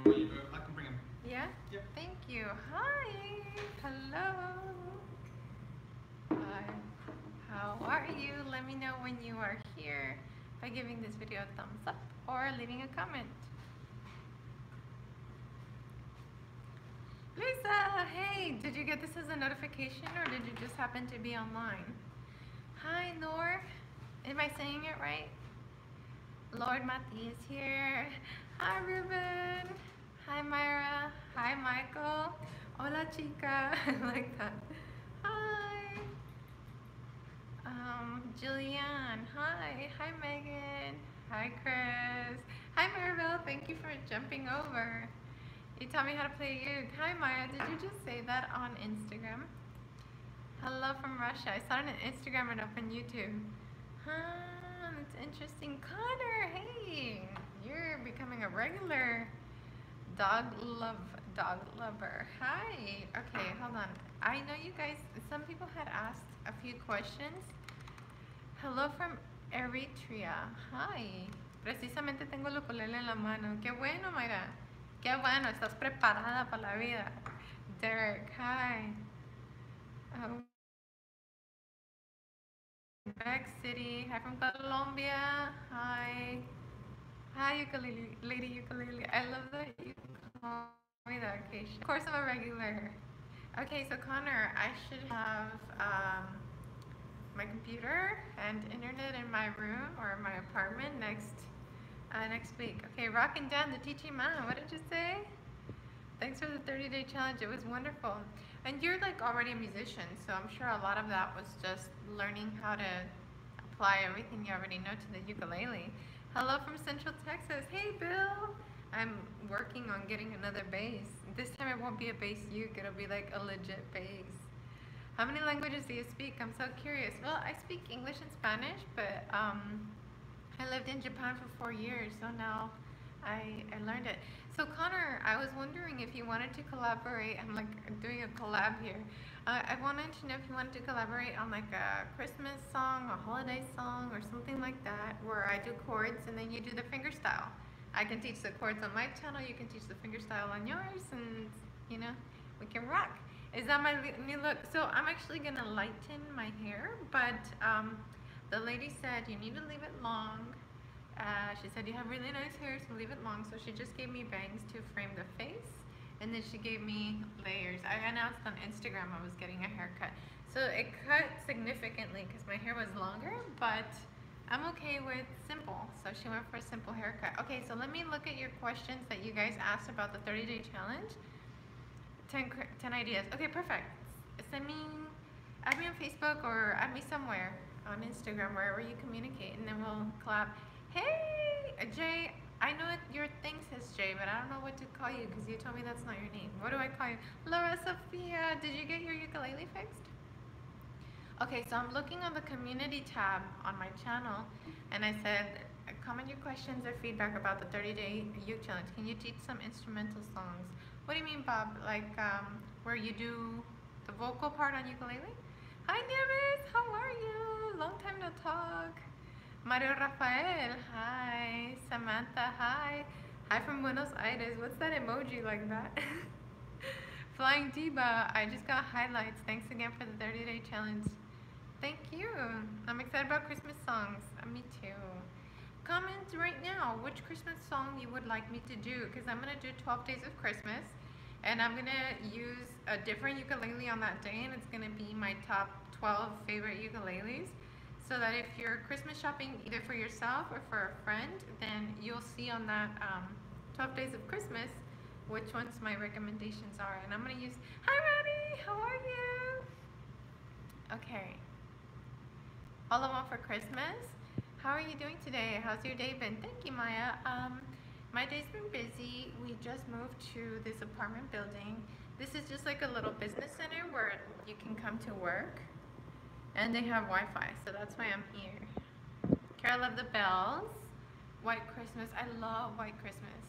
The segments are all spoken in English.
I can bring him. Yeah? Yep. Thank you. Hi. Hello. Hi. How are you? Let me know when you are here by giving this video a thumbs up or leaving a comment. Lisa, hey, did you get this as a notification or did you just happen to be online? Hi, Nor. Am I saying it right? Lord Mati is here. Hi, Ruben. Hi, Myra. Hi, Michael. Hola, chica. I like that. Hi. Jillian. Hi. Hi, Megan. Hi, Chris. Hi, Maribel. Thank you for jumping over. You taught me how to play uke. Hi, Maya. Did you just say that on Instagram? Hello from Russia. I saw it on Instagram and up on YouTube. Huh, that's interesting. Connor, hey, you're becoming a regular dog lover. Hi. Okay, hold on. I know you guys, some people had asked a few questions. Hello from Eritrea. Hi. Precisamente tengo el ukulele en la mano. Qué bueno, Mayra. Qué bueno, estás preparada para la vida. Derek, hi. Back City. Hi from Colombia. Hi. Hi, ukulele, lady ukulele. I love that you call me that, Keisha. Of course, I'm a regular. Okay, so Connor, I should have my computer and internet in my room or my apartment next week. Okay, rocking down the teaching mom. What did you say? Thanks for the 30-day challenge. It was wonderful. And you're like already a musician, so I'm sure a lot of that was just learning how to apply everything you already know to the ukulele. Hello from Central Texas. Hey, Bill. I'm working on getting another bass. This time it won't be a bass uke, it'll be like a legit bass. How many languages do you speak? I'm so curious. Well, I speak English and Spanish, but I lived in Japan for 4 years, so now I learned it. So Connor, I was wondering if you wanted to collaborate. I'm like doing a collab here. I wanted to know if you wanted to collaborate on like a Christmas song, a holiday song, or something like that, where I do chords and then you do the fingerstyle. I can teach the chords on my channel, you can teach the fingerstyle on yours, and you know, we can rock. Is that my new look? So I'm actually gonna lighten my hair, but the lady said you need to leave it long. She said you have really nice hair, so leave it long. So she just gave me bangs to frame the face, and then she gave me layers. I announced on Instagram I was getting a haircut. So it cut significantly because my hair was longer, but I'm okay with simple. So she went for a simple haircut. Okay, so let me look at your questions that you guys asked about the 30-day challenge. 10 ideas. Okay, perfect. Send me, add me on Facebook or add me somewhere on Instagram, wherever you communicate, and then we'll collab. Hey, Jay, I know your thing says Jay, but I don't know what to call you because you told me that's not your name. What do I call you? Laura Sophia, did you get your ukulele fixed? Okay, so I'm looking on the community tab on my channel, and I said, comment your questions or feedback about the 30-day uke challenge. Can you teach some instrumental songs? What do you mean, Bob? Like where you do the vocal part on ukulele? Hi, Nieves, how are you? Long time no talk. Mario Rafael, hi. Samantha, hi. Hi from Buenos Aires. What's that emoji like that? Flying Diva, I just got highlights. Thanks again for the 30-day challenge. Thank you. I'm excited about Christmas songs. Me too. Comment right now which Christmas song you would like me to do, because I'm going to do 12 Days of Christmas, and I'm going to use a different ukulele on that day, and it's going to be my top 12 favorite ukuleles, so that if you're Christmas shopping either for yourself or for a friend, then you'll see on that 12 Days of Christmas which ones my recommendations are. And I'm going to use, hi Roddy, how are you? Okay. All I want for Christmas. How are you doing today? How's your day been? Thank you, Maya. My day's been busy. We just moved to this apartment building. This is just like a little business center where you can come to work. And they have Wi-Fi, so that's why I'm here. Carol of the Bells. White Christmas. I love White Christmas.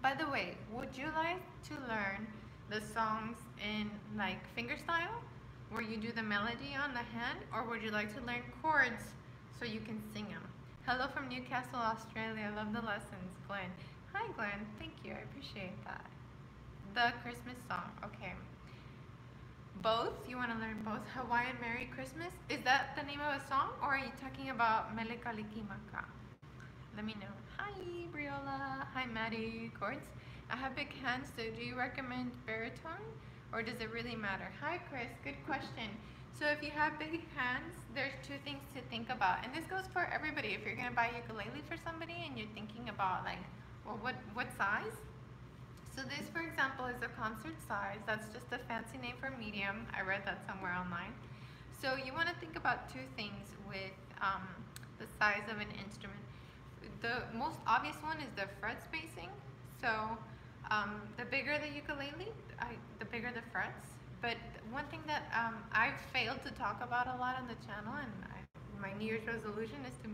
By the way, would you like to learn the songs in like fingerstyle, where you do the melody on the hand, or would you like to learn chords so you can sing them? Hello from Newcastle, Australia. I love the lessons, Glenn. Hi, Hi, Glenn. Thank you. I appreciate that. The Christmas song. Okay. Both? You want to learn both? Hawaiian Merry Christmas? Is that the name of a song, or are you talking about Mele Kalikimaka? Let me know. Hi, Briola. Hi, Maddie. Chords. I have big hands, so do you recommend baritone, or does it really matter? Hi, Chris. Good question. So if you have big hands, there's two things to think about, and this goes for everybody. If you're gonna buy a ukulele for somebody and you're thinking about like, well, what size? So this, for example, is a concert size. That's just a fancy name for medium. I read that somewhere online. So you want to think about two things with the size of an instrument. The most obvious one is the fret spacing. So the bigger the ukulele, the bigger the frets. But one thing that I've failed to talk about a lot on the channel, and my New Year's resolution is to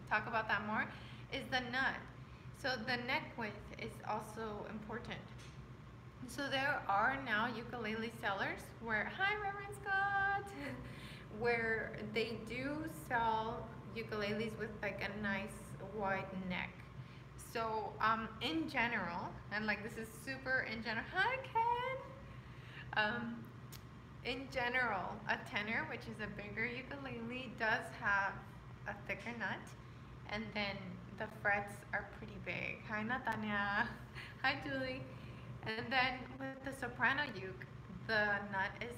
talk about that more, is the nut. So the neck width is also important. So there are now ukulele sellers where, hi Reverend Scott, where they do sell ukuleles with like a nice wide neck. So in general, and like this is super in general, hi Ken. In general, a tenor, which is a bigger ukulele, does have a thicker nut, and then the frets are pretty big. Hi Natanya. Hi Julie. And then with the soprano uke, the nut is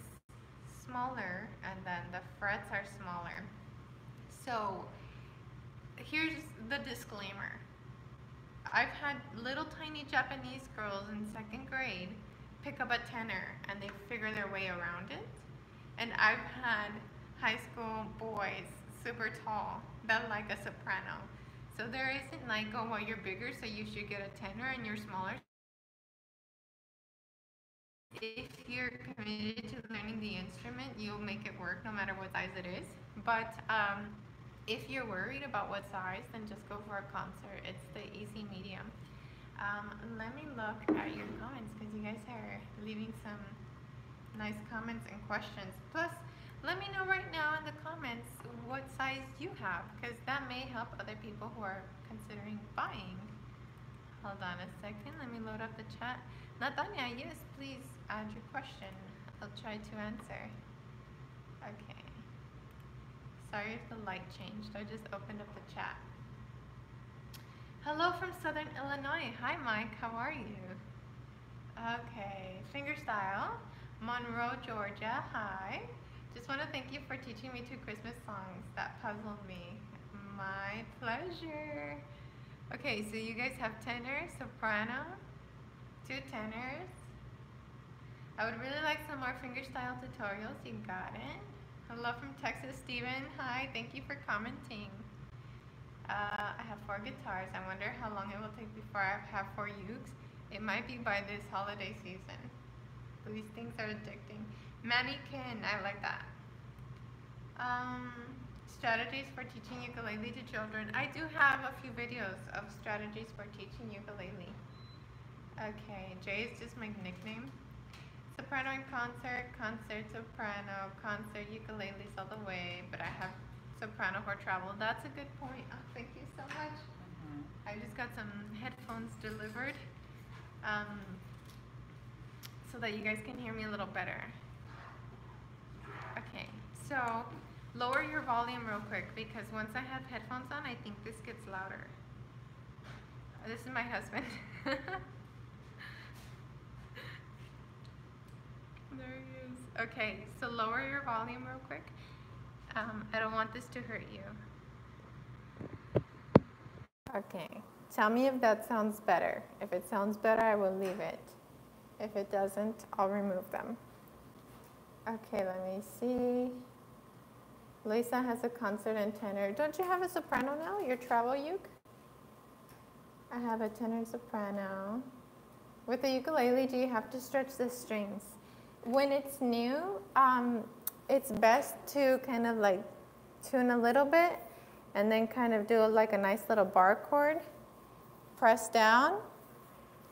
smaller and then the frets are smaller. So here's the disclaimer. I've had little tiny Japanese girls in 2nd grade pick up a tenor and they figure their way around it. And I've had high school boys super tall that like a soprano. So there isn't like, oh, well, you're bigger, so you should get a tenor, and you're smaller. If you're committed to learning the instrument, you'll make it work no matter what size it is. But if you're worried about what size, then just go for a concert. It's the easy medium. Let me look at your comments because you guys are leaving some nice comments and questions. Plus, let me know right now in the comments what size you have, because that may help other people who are considering buying. Hold on a second, let me load up the chat. Natanya, yes, please add your question. I'll try to answer. Okay. Sorry if the light changed, I just opened up the chat. Hello from Southern Illinois. Hi Mike, how are you? Okay, fingerstyle. Monroe, Georgia, hi. Just want to thank you for teaching me 2 Christmas songs. That puzzled me. My pleasure. Okay, so you guys have tenor, soprano, 2 tenors. I would really like some more fingerstyle tutorials. You got it. Hello from Texas, Steven. Hi, thank you for commenting. I have 4 guitars. I wonder how long it will take before I have 4 ukes. It might be by this holiday season. These things are addicting. Mannequin, I like that. Strategies for teaching ukulele to children. I do have a few videos of strategies for teaching ukulele. Okay, Jay is just my nickname. Soprano in concert, concert soprano, concert ukuleles all the way, but I have soprano for travel. That's a good point. Oh, thank you so much. I just got some headphones delivered. So that you guys can hear me a little better. Okay, so lower your volume real quick because once I have headphones on, I think this gets louder. This is my husband. There he is. Okay, so lower your volume real quick. I don't want this to hurt you. Okay, tell me if that sounds better. If it sounds better, I will leave it. If it doesn't, I'll remove them. Okay, let me see. Lisa has a concert in tenor. Don't you have a soprano now, your travel uke? I have a tenor and soprano. With the ukulele, do you have to stretch the strings? When it's new, it's best to kind of like tune a little bit and then kind of do like a nice little bar chord. Press down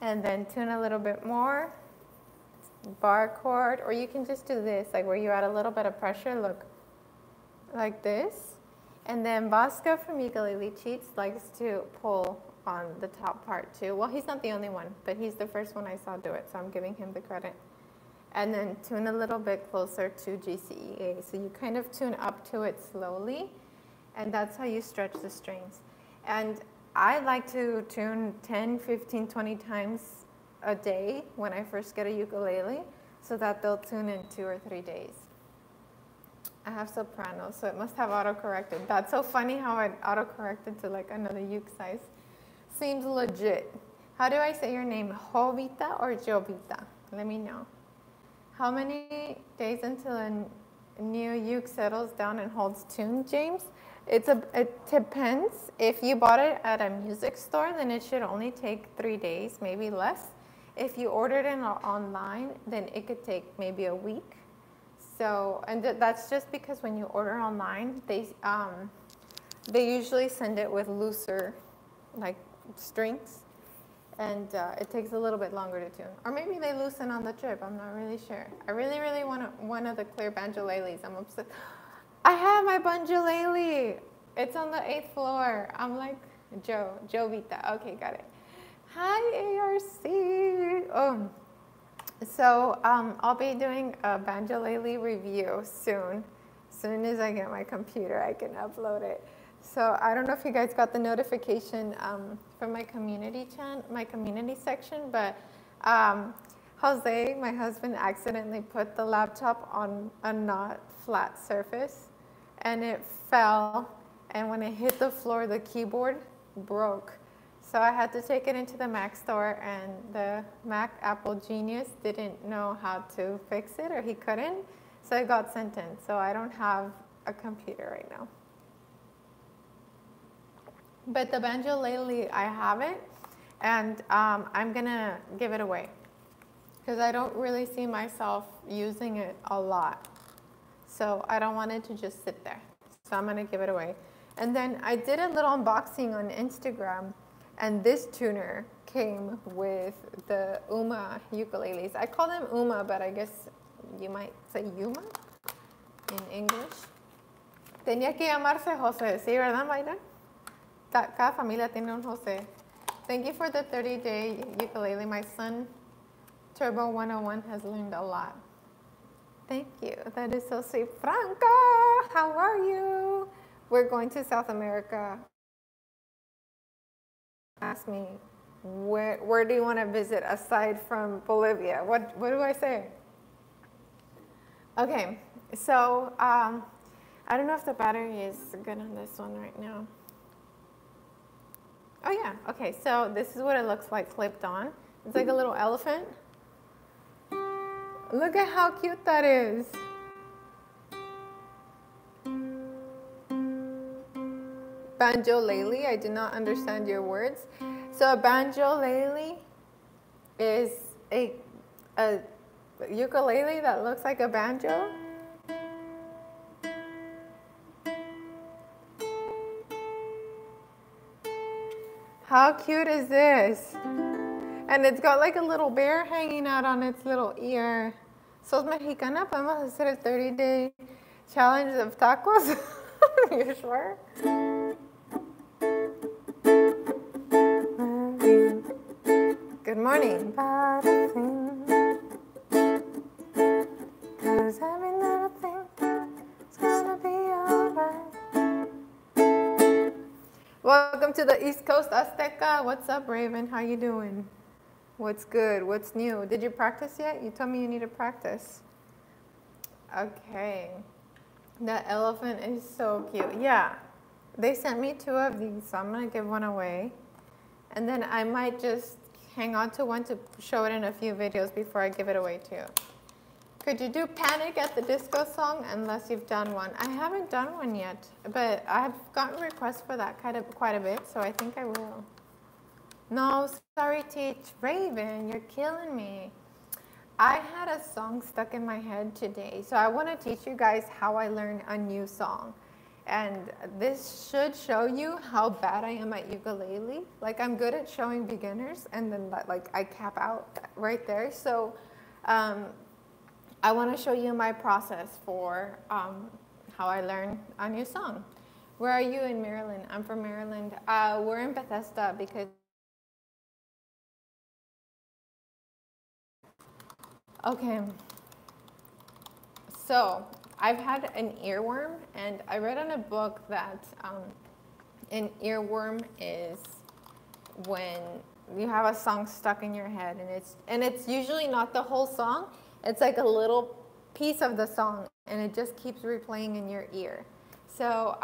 and then tune a little bit more. Bar chord, or you can just do this, like where you add a little bit of pressure, look, like this. And then Bosca from Ukulele Cheats likes to pull on the top part too. Well, he's not the only one, but he's the first one I saw do it, so I'm giving him the credit. And then tune a little bit closer to GCEA. So you kind of tune up to it slowly, and that's how you stretch the strings. And I like to tune 10, 15, 20 times a day when I first get a ukulele, so that they'll tune in 2 or 3 days. I have soprano, so it must have autocorrected. That's so funny how it autocorrected to like another uke size. Seems legit. How do I say your name? Jovita or Jovita? Let me know. How many days until a new uke settles down and holds tune, James? It depends. If you bought it at a music store, then it should only take 3 days, maybe less. If you ordered it online, then it could take maybe a week. So, and that's just because when you order online, they usually send it with looser, like strings. And it takes a little bit longer to tune. Or maybe they loosen on the trip. I'm not really sure. I really, really want one of the clear banjoleles. I'm obsessed. I have my banjolele. It's on the 8th floor. I'm like, Jovita. Okay, got it. Hi, ARC. Oh, so I'll be doing a banjolele review soon. As soon as I get my computer, I can upload it. So I don't know if you guys got the notification from my community section, but Jose, my husband, accidentally put the laptop on a not flat surface, and it fell, and when it hit the floor, the keyboard broke. So I had to take it into the Mac store, and the Mac Apple genius didn't know how to fix it, or he couldn't, so it got sent in. So I don't have a computer right now. But the banjolele, I have it, and I'm gonna give it away because I don't really see myself using it a lot. So I don't want it to just sit there. So I'm gonna give it away. And then I did a little unboxing on Instagram, and this tuner came with the Uma ukuleles. I call them Uma, but I guess you might say Yuma in English. Tenía que llamarse José, ¿sí, verdad, Mayra? Cada familia tiene un José. Thank you for the 30-day ukulele. My son, Turbo 101, has learned a lot. Thank you. That is so sweet. Franca, how are you? We're going to South America. Ask me, where do you want to visit aside from Bolivia? What do I say? Okay, so I don't know if the battery is good on this one right now. Oh yeah, okay, so this is what it looks like clipped on. It's like a little elephant. Look at how cute that is. Banjolele, I do not understand your words. So a banjolele is a ukulele that looks like a banjo. How cute is this? And it's got like a little bear hanging out on its little ear. Sos mexicana, podemos hacer el 30-day challenge of tacos? You sure? Good morning. Cause every little thing is gonna be alright. Welcome to the East Coast Azteca. What's up, Raven? How you doing? What's good? What's new? Did you practice yet? You told me you need to practice. Okay. That elephant is so cute. Yeah. They sent me 2 of these, so I'm going to give one away. And then I might just hang on to one to show it in a few videos before I give it away too. Could you do Panic at the Disco song unless you've done one? I haven't done one yet, but I've gotten requests for that quite a bit, so I think I will. No, sorry, Teach. Raven, you're killing me. I had a song stuck in my head today, so I want to teach you guys how I learn a new song. And this should show you how bad I am at ukulele. Like, I'm good at showing beginners, and then like I cap out right there. So I want to show you my process for how I learn a new song. Where are you in Maryland? I'm from Maryland. We're in Bethesda because Okay, so I've had an earworm, and I read in a book that an earworm is when you have a song stuck in your head, and it's usually not the whole song. It's like a little piece of the song, and it just keeps replaying in your ear. So,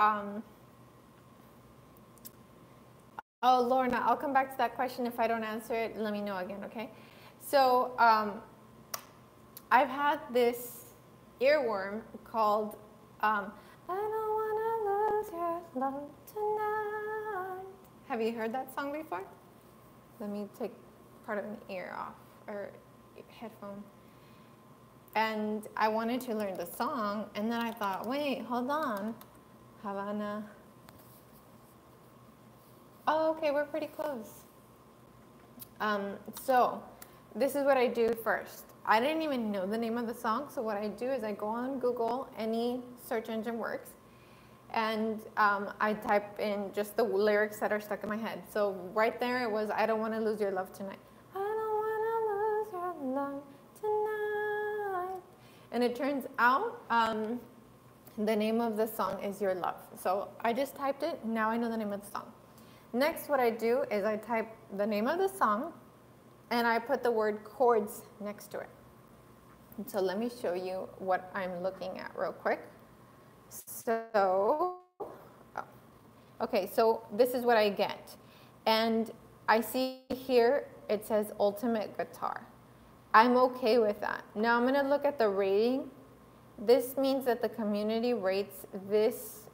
oh, Lorna, I'll come back to that question. If I don't answer it, let me know again, okay? So, I've had this earworm called I don't wanna lose your love tonight. Have you heard that song before? Let me take part of an ear off, or headphone. And I wanted to learn the song, and then I thought, wait, hold on. Havana. Oh, okay, we're pretty close. So this is what I do first. I didn't even know the name of the song, so what I do is I go on Google, any search engine works, and I type in just the lyrics that are stuck in my head. So right there it was, I don't want to lose your love tonight. I don't want to lose your love tonight. And it turns out the name of the song is Your Love. So I just typed it, now I know the name of the song. Next, what I do is I type the name of the song, and I put the word chords next to it. And so let me show you what I'm looking at real quick. So, okay, so this is what I get. And I see here it says ultimate guitar. I'm okay with that. Now I'm going to look at the rating. This means that the community rates this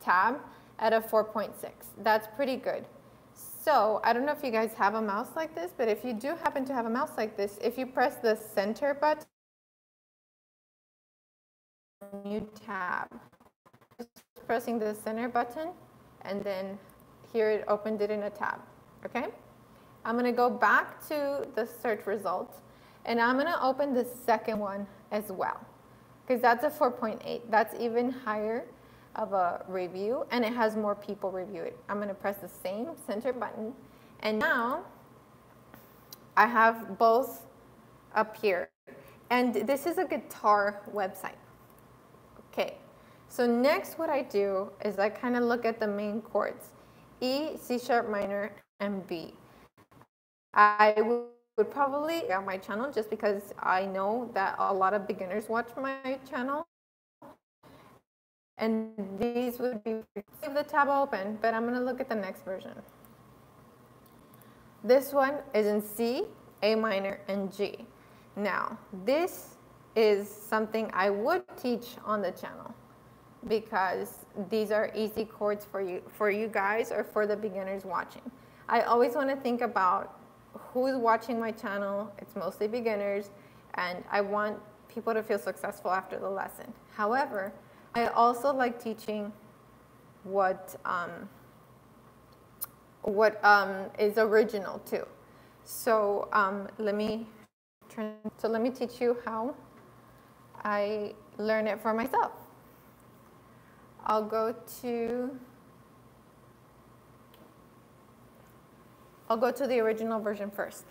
tab at a 4.6. That's pretty good. So I don't know if you guys have a mouse like this, but if you do happen to have a mouse like this, if you press the center button, new tab. Just pressing the center button, and then here it opened it in a tab. Okay? I'm going to go back to the search results, and I'm going to open the second one as well, because that's a 4.8. That's even higher of a review, and it has more people review it. I'm going to press the same center button, and now I have both up here. And this is a guitar website. Okay, so next what I do is I kind of look at the main chords, E, C sharp minor, and B. I would probably on my channel, just because I know that a lot of beginners watch my channel. And these would be, leave the tab open, but I'm going to look at the next version. This one is in C, A minor, and G. Now, this is something I would teach on the channel, because these are easy chords for you guys, or for the beginners watching. I always want to think about who's watching my channel. It's mostly beginners, and I want people to feel successful after the lesson. However, I also like teaching what is original too. So let me teach you how I learn it for myself. I'll go to the original version first.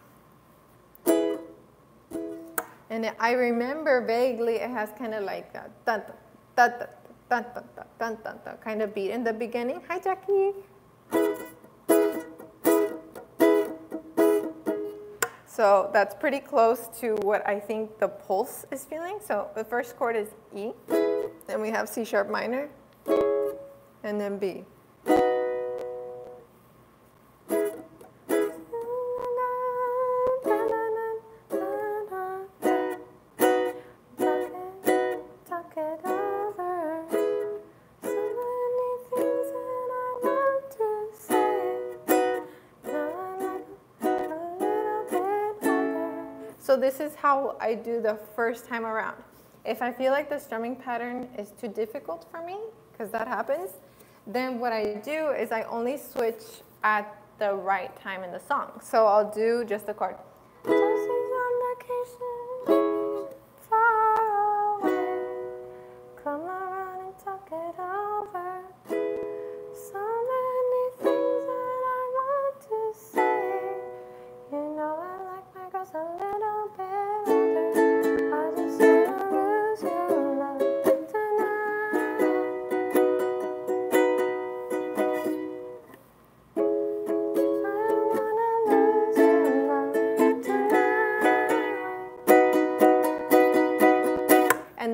And I remember vaguely it has kind of like a dun dun dun dun dun dun dun dun dun kind of beat in the beginning. Hi, Jackie. So that's pretty close to what I think the pulse is feeling. So the first chord is E, then we have C sharp minor, and then B. So this is how I do the first time around. If I feel like the strumming pattern is too difficult for me, because that happens, then what I do is I only switch at the right time in the song. So I'll do just the chord. Come around and talk it over. So many things that I want to say. You know I like my girls a little bit older.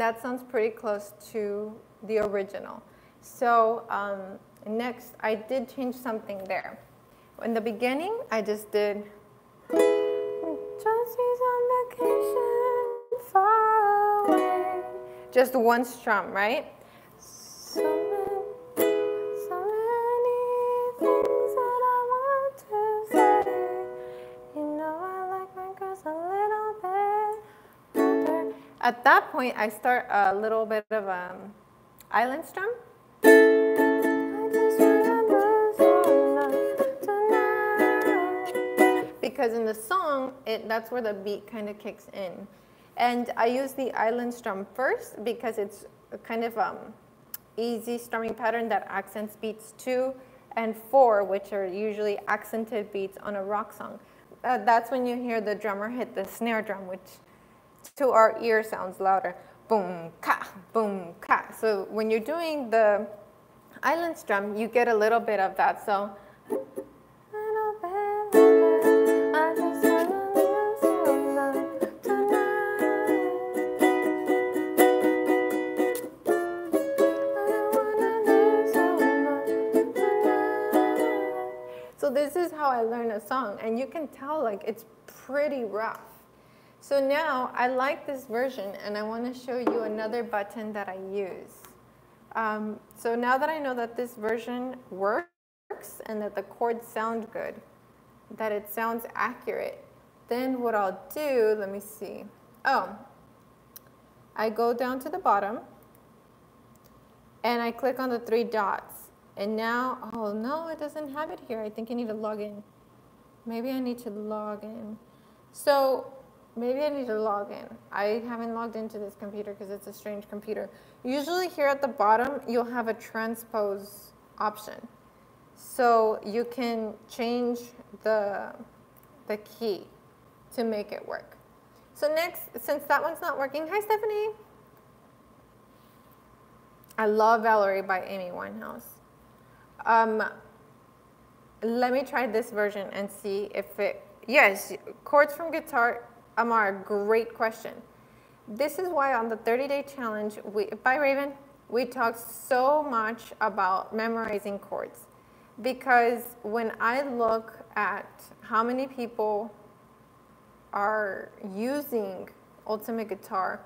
and that sounds pretty close to the original. So next, I did change something there. In the beginning, I just did just he's on vacation far away. Just one strum, right? So many things that I want to say. You know I like my girls a little bit older. At that point, I start a little bit of island strum. Because in the song, that's where the beat kind of kicks in. And I use the island strum first because it's a kind of easy strumming pattern that accents beats 2 and 4, which are usually accented beats on a rock song. That's when you hear the drummer hit the snare drum, which to our ear sounds louder. Boom, ka, boom, ka. So when you're doing the island strum, you get a little bit of that. So this is how I learn a song, and you can tell like it's pretty rough. So now I like this version, and I want to show you another button that I use. So now that I know that this version works and that the chords sound good, that it sounds accurate, then what I'll do, let me see. Oh, I go down to the bottom, and I click on the 3 dots. And now, oh no, it doesn't have it here. I think I need to log in. Maybe I need to log in. So maybe I need to log in. I haven't logged into this computer because it's a strange computer. Usually here at the bottom, you'll have a transpose option. So you can change the key to make it work. So next, since that one's not working, hi Stephanie. I love Valerie by Amy Winehouse. Let me try this version and see if it, yes, chords from guitar, Amar, great question. This is why on the 30-day challenge, by Raven, we talked so much about memorizing chords. Because when I look at how many people are using Ultimate Guitar,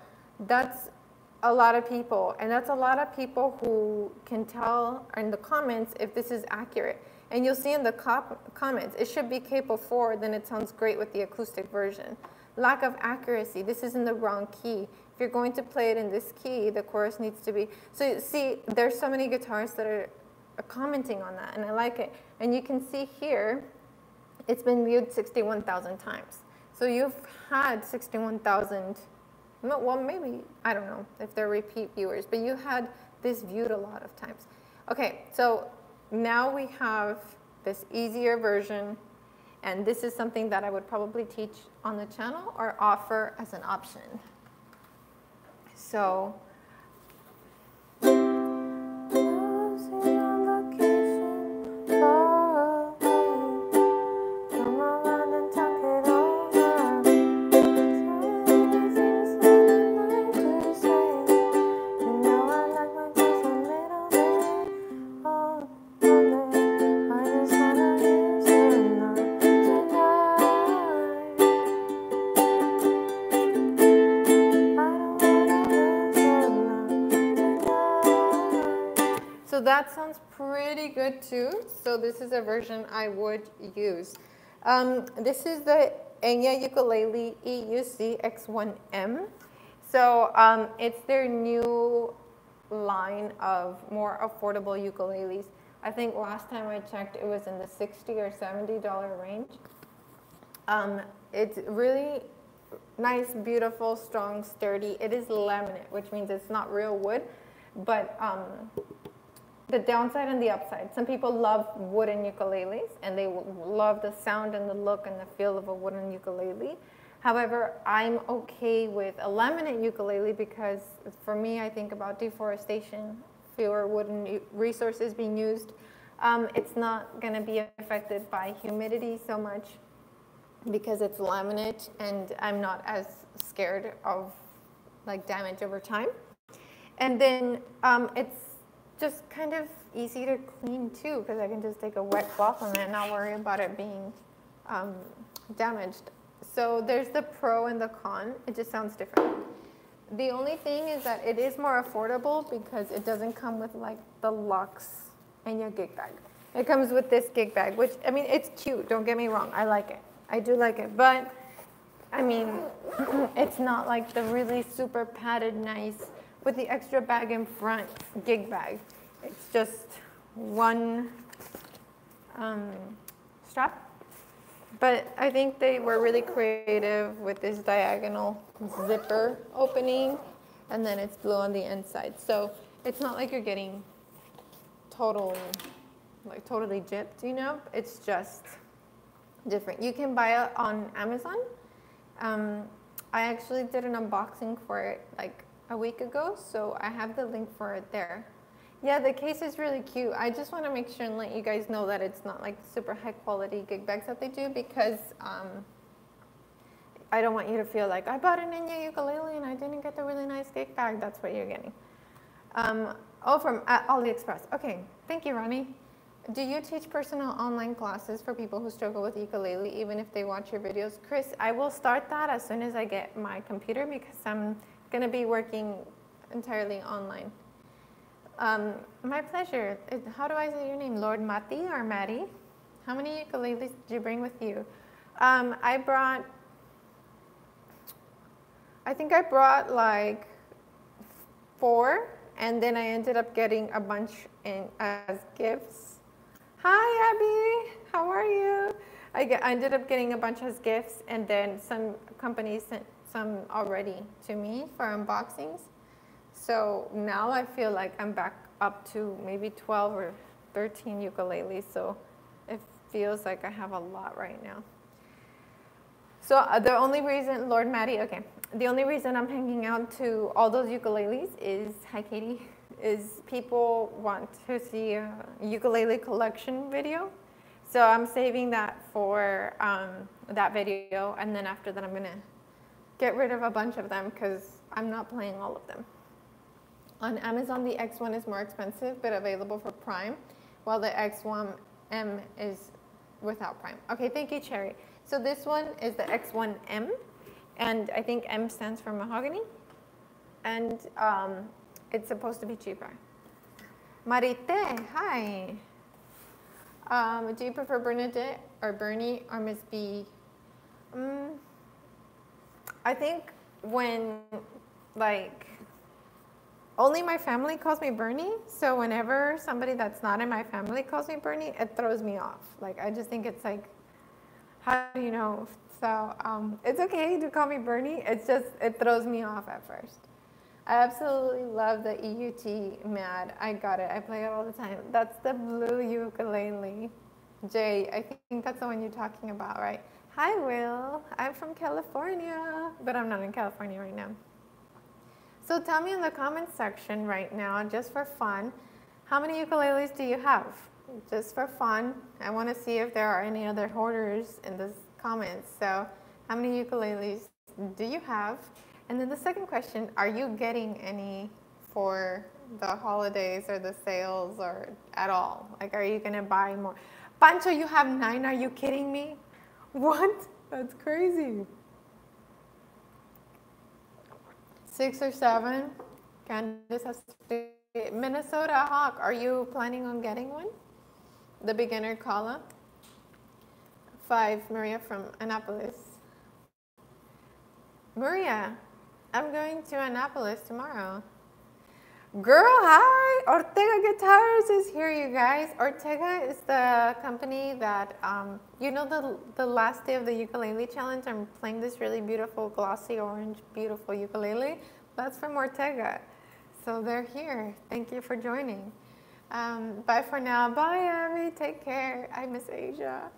that's a lot of people, and that's a lot of people who can tell in the comments if this is accurate. And you'll see in the comments, it should be capo 4, then it sounds great with the acoustic version. Lack of accuracy, this is in the wrong key. If you're going to play it in this key, the chorus needs to be, so you see, there's so many guitarists that are commenting on that, and I like it. And you can see here, it's been viewed 61,000 times. So you've had 61,000, well, maybe, I don't know if they're repeat viewers, but you had this viewed a lot of times. Okay, so now we have this easier version, and this is something that I would probably teach on the channel or offer as an option. So, so that sounds pretty good too. So this is a version I would use. This is the Enya Ukulele EUC X1M. So it's their new line of more affordable ukuleles. I think last time I checked, it was in the $60 or $70 range. It's really nice, beautiful, strong, sturdy. It is laminate, which means it's not real wood, but the downside and the upside. Some people love wooden ukuleles, and they love the sound and the look and the feel of a wooden ukulele. However, I'm okay with a laminate ukulele because for me, I think about deforestation, fewer wooden resources being used. It's not gonna be affected by humidity so much because it's laminate, and I'm not as scared of like damage over time. And then it's just kind of easy to clean too, because I can just take a wet cloth on it and not worry about it being damaged. So there's the pro and the con. It just sounds different. The only thing is that it is more affordable because it doesn't come with like the luxe and your gig bag. It comes with this gig bag, which, I mean, it's cute. Don't get me wrong. I like it. I do like it. But, I mean, it's not like the really super padded, nice, with the extra bag in front gig bag. It's just one strap. But I think they were really creative with this diagonal zipper opening, and then it's blue on the inside. So it's not like you're getting totally gypped, you know? It's just different. You can buy it on Amazon. I actually did an unboxing for it like a week ago, so I have the link for it there. Yeah, the case is really cute. I just want to make sure and let you guys know that it's not like super high quality gig bags that they do, because I don't want you to feel like I bought an Ninja ukulele and I didn't get the really nice gig bag. That's what you're getting. Oh, from AliExpress. Okay, thank you, Ronnie. Do you teach personal online classes for people who struggle with ukulele, even if they watch your videos? Chris, I will start that as soon as I get my computer, because I'm going to be working entirely online. My pleasure. How do I say your name? Lord Mati or Maddie? How many ukuleles did you bring with you? I think I brought like 4, and then I ended up getting a bunch as gifts. Hi, Abby. How are you? I ended up getting a bunch as gifts, and then some companies sent some already to me for unboxings. So now I feel like I'm back up to maybe 12 or 13 ukuleles. So it feels like I have a lot right now. So the only reason, Lord Maddie, okay. The only reason I'm hanging out to all those ukuleles is, hi Katie, is people want to see a ukulele collection video. So I'm saving that for that video, and then after that I'm gonna get rid of a bunch of them because I'm not playing all of them. On Amazon, the X1 is more expensive, but available for Prime, while the X1M is without Prime. Okay, thank you, Cherry. So this one is the X1M, and I think M stands for mahogany, and it's supposed to be cheaper. Marite, hi. Do you prefer Bernadette or Bernie or Miss B? I think when, like, only my family calls me Bernie, so whenever somebody that's not in my family calls me Bernie, it throws me off. Like, I just think it's like, how do you know? So it's okay to call me Bernie, it's just, it throws me off at first. I absolutely love the EUT Mad. I got it, I play it all the time. That's the blue ukulele. Jay, I think that's the one you're talking about, right? Hi, Will. I'm from California, but I'm not in California right now. So tell me in the comments section right now, just for fun, how many ukuleles do you have? Just for fun. I want to see if there are any other hoarders in the comments. So how many ukuleles do you have? And then the second question, are you getting any for the holidays or the sales or at all? Like, are you going to buy more? Pancho, you have 9. Are you kidding me? What? That's crazy. 6 or 7. Candace has 3. Minnesota Hawk, are you planning on getting one? The beginner Kala. 5, Miriah from Annapolis. Miriah, I'm going to Annapolis tomorrow. Girl, hi! Ortega Guitars is here, you guys. Ortega is the company that, you know, the last day of the ukulele challenge, I'm playing this really beautiful, glossy orange, beautiful ukulele. That's from Ortega. So they're here. Thank you for joining. Bye for now. Bye, Abby. Take care. I miss Asia.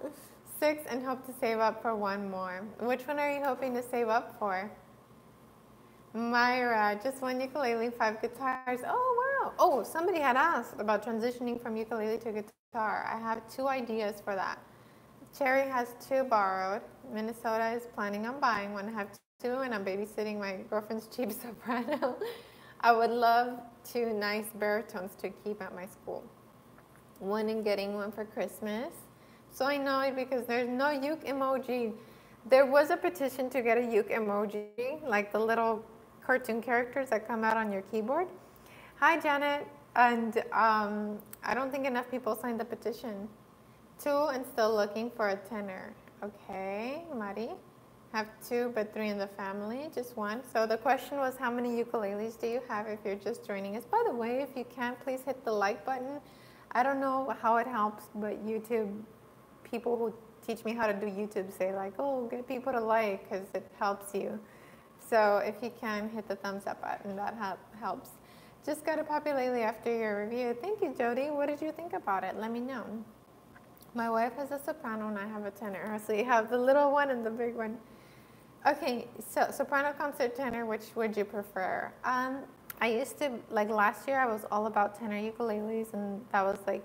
6, and hope to save up for 1 more. Which one are you hoping to save up for? Myra, just 1 ukulele, 5 guitars. Oh, wow. Oh, somebody had asked about transitioning from ukulele to guitar. I have 2 ideas for that. Cherry has 2 borrowed. Minnesota is planning on buying 1. I have 2, and I'm babysitting my girlfriend's cheap soprano. I would love 2 nice baritones to keep at my school. One and getting one for Christmas. So I know it because there's no uke emoji. There was a petition to get a uke emoji, like the little cartoon characters that come out on your keyboard. Hi, Janet. And I don't think enough people signed the petition. 2 and still looking for a tenor. Okay, Mari. Have 2, but 3 in the family, just 1. So the question was, how many ukuleles do you have if you're just joining us? By the way, if you can, please hit the like button. I don't know how it helps, but YouTube, people who teach me how to do YouTube say like, oh, get people to like because it helps you. So if you can, hit the thumbs up button, that helps. Just got a Populele after your review. Thank you, Jody. What did you think about it? Let me know. My wife has a soprano and I have a tenor. So you have the little one and the big one. Okay, so soprano, concert, tenor, which would you prefer? I used to, like last year, I was all about tenor ukuleles, and that was like,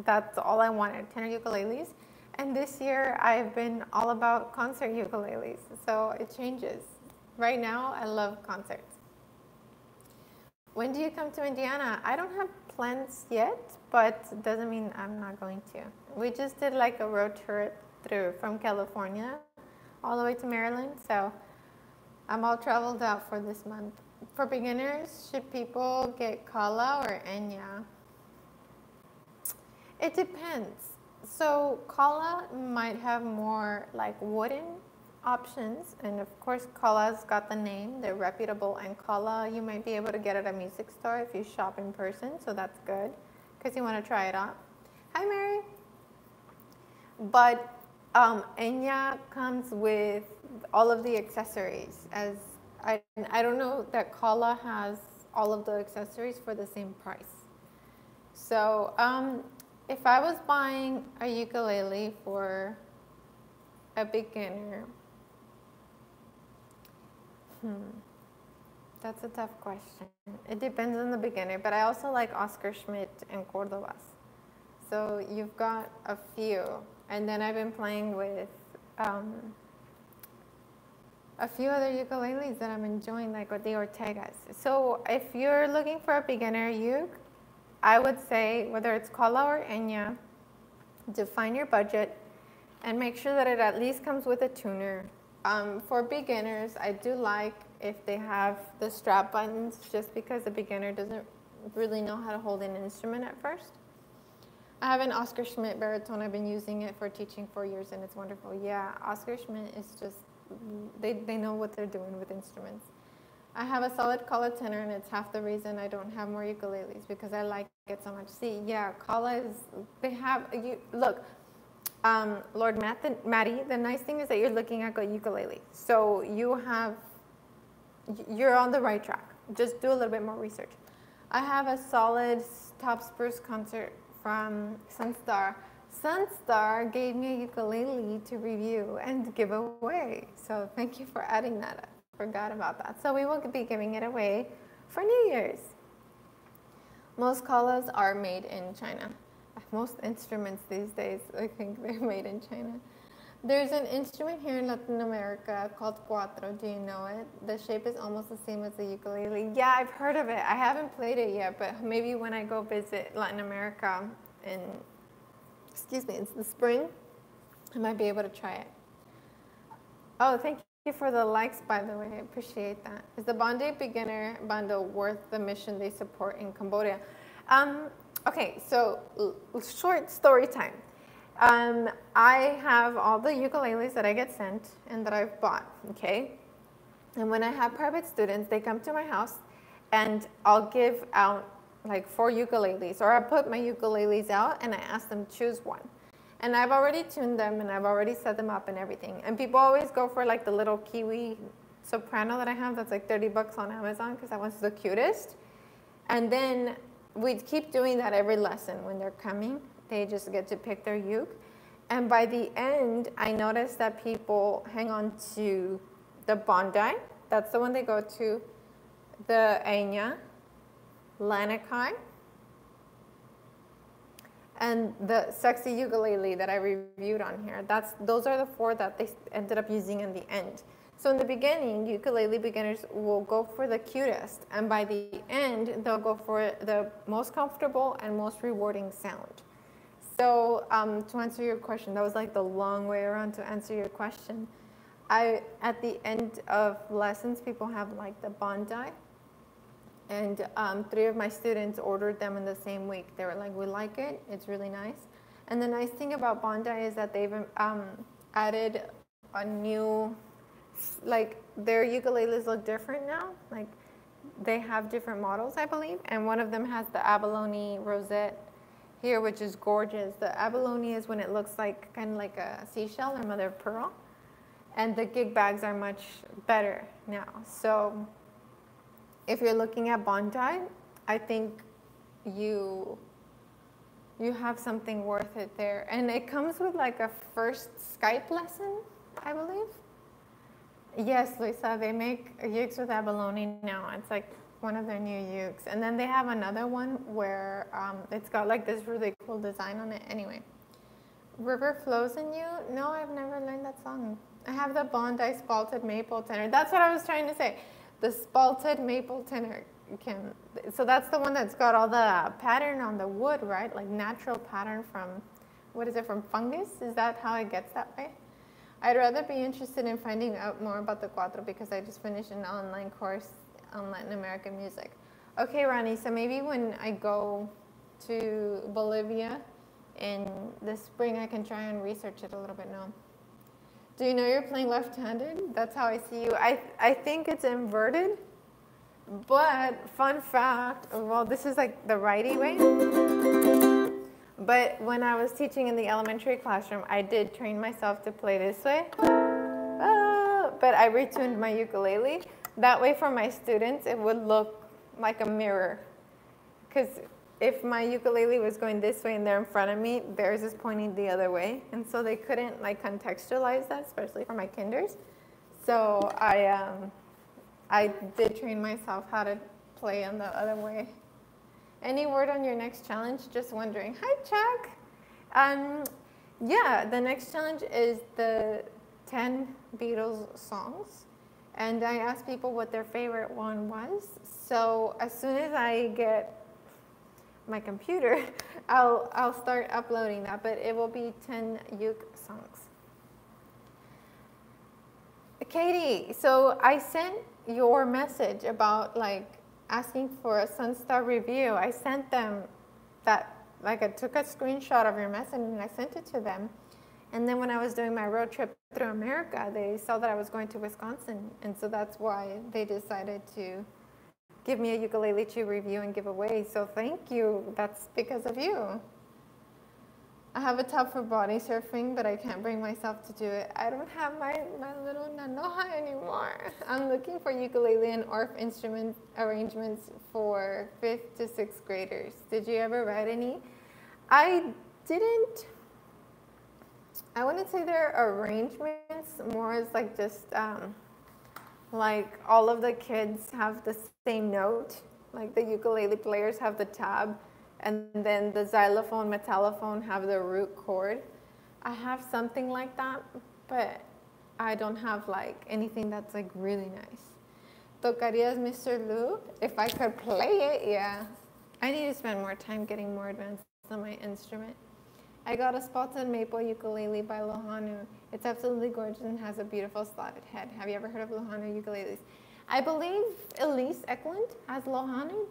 that's all I wanted, tenor ukuleles. And this year, I've been all about concert ukuleles, so it changes. Right now, I love concerts. When do you come to Indiana? I don't have plans yet, but it doesn't mean I'm not going to. We just did like a road trip through from California all the way to Maryland, so I'm all traveled out for this month. For beginners, should people get Kala or Enya? It depends. So Kala might have more like wooden options, and of course Kala's got the name, they're reputable, and Kala you might be able to get at a music store if you shop in person, so that's good because you want to try it out. Hi, Mary. But Enya comes with all of the accessories. As I don't know that Kala has all of the accessories for the same price. So if I was buying a ukulele for a beginner, that's a tough question. It depends on the beginner, but I also like Oscar Schmidt and Cordobas. So you've got a few. And then I've been playing with a few other ukuleles that I'm enjoying, like with the Ortegas. So if you're looking for a beginner uke, I would say whether it's Kala or Enya, define your budget and make sure that it at least comes with a tuner. For beginners, I do like if they have the strap buttons, just because the beginner doesn't really know how to hold an instrument at first. I have an Oscar Schmidt baritone. I've been using it for teaching 4 years, and it's wonderful. Yeah, Oscar Schmidt is just, they know what they're doing with instruments. I have a solid Kala tenor, and it's half the reason I don't have more ukuleles, because I like it so much. See, yeah, Kala is, they have, look, Lord Matty, the nice thing is that you're looking at a ukulele. So you're on the right track. Just do a little bit more research. I have a solid top spruce concert from Sunstar. Sunstar gave me a ukulele to review and give away. So thank you for adding that. I forgot about that. So we will be giving it away for New Year's. Most Kalas are made in China. Most instruments these days, I think they're made in China. There's an instrument here in Latin America called cuatro. Do you know it? The shape is almost the same as the ukulele. Yeah, I've heard of it. I haven't played it yet, but maybe when I go visit Latin America in, it's the spring, I might be able to try it. Oh, thank you for the likes, by the way. I appreciate that. Is the Bondi Beginner Bundle worth the mission they support in Cambodia? Okay, so short story time. I have all the ukuleles that I get sent and that I've bought, okay? And when I have private students, they come to my house and I'll give out like 4 ukuleles, or I put my ukuleles out and I ask them choose one. And I've already tuned them and I've already set them up and everything. And people always go for like the little Kiwi soprano that I have that's like 30 bucks on Amazon because that one's the cutest. And then we keep doing that every lesson when they're coming. They just get to pick their uke. And by the end, I noticed that people hang on to the Bondi. That's the one they go to. The Enya, Lanakai, and the sexy ukulele that I reviewed on here. Those are the 4 that they ended up using in the end. So in the beginning, ukulele beginners will go for the cutest, and by the end, they'll go for the most comfortable and most rewarding sound. So to answer your question, that was like the long way around to answer your question. At the end of lessons, people have like the Bondi, and 3 of my students ordered them in the same week. They were like, we like it, it's really nice. And the nice thing about Bondi is that they've added a new, like their ukuleles look different now. Like they have different models, I believe, and one of them has the abalone rosette here, which is gorgeous. The abalone is when it looks like kind of like a seashell or mother of pearl, and the gig bags are much better now. So if you're looking at Bondi, I think you have something worth it there. And it comes with like a first Skype lesson, I believe. Yes, Luisa, they make ukes with abalone now. It's like one of their new ukes. And then they have another one where it's got like this really cool design on it. Anyway, River Flows in You. No, I've never learned that song. I have the Bondi Spalted Maple Tenor. That's what I was trying to say. The Spalted Maple Tenor. So that's the one that's got all the pattern on the wood, right? Like natural pattern from, what is it, from fungus? Is that how it gets that way? I'd rather be interested in finding out more about the cuatro because I just finished an online course on Latin American music. Okay, Ronnie, so maybe when I go to Bolivia in the spring, I can try and research it a little bit now. Do you know you're playing left-handed? That's how I see you. I think it's inverted, but fun fact, well, this is like the righty way. But when I was teaching in the elementary classroom, I did train myself to play this way. But I retuned my ukulele. That way for my students, it would look like a mirror. Because if my ukulele was going this way and they're in front of me, theirs is pointing the other way. And so they couldn't like contextualize that, especially for my kinders. So I did train myself how to play on the other way. Any word on your next challenge? Just wondering. Hi, Chuck. Yeah, the next challenge is the 10 Beatles songs. And I asked people what their favorite one was. So as soon as I get my computer, I'll start uploading that. But it will be 10 uke songs. Katie, so I sent your message about like asking for a Sunstar review. I sent them that, like I took a screenshot of your message and I sent it to them. And then when I was doing my road trip through America, they saw that I was going to Wisconsin. And so that's why they decided to give me a ukulele to review and give away. So thank you. That's because of you. I have a tub for body surfing, but I can't bring myself to do it. I don't have my little nanoha anymore. I'm looking for ukulele and orff instrument arrangements for 5th to 6th graders. Did you ever write any? I didn't. I wouldn't say they're arrangements, more as like just like all of the kids have the same note. Like the ukulele players have the tab. And then the xylophone, metallophone have the root chord. I have something like that, but I don't have like anything that's like really nice. Tocarías Mr. Lou? If I could play it, yeah. I need to spend more time getting more advanced on my instrument. I got a spalted maple ukulele by Lohanu. It's absolutely gorgeous and has a beautiful slotted head. Have you ever heard of Lohanu ukuleles? I believe Elise Eklund has Lohanu,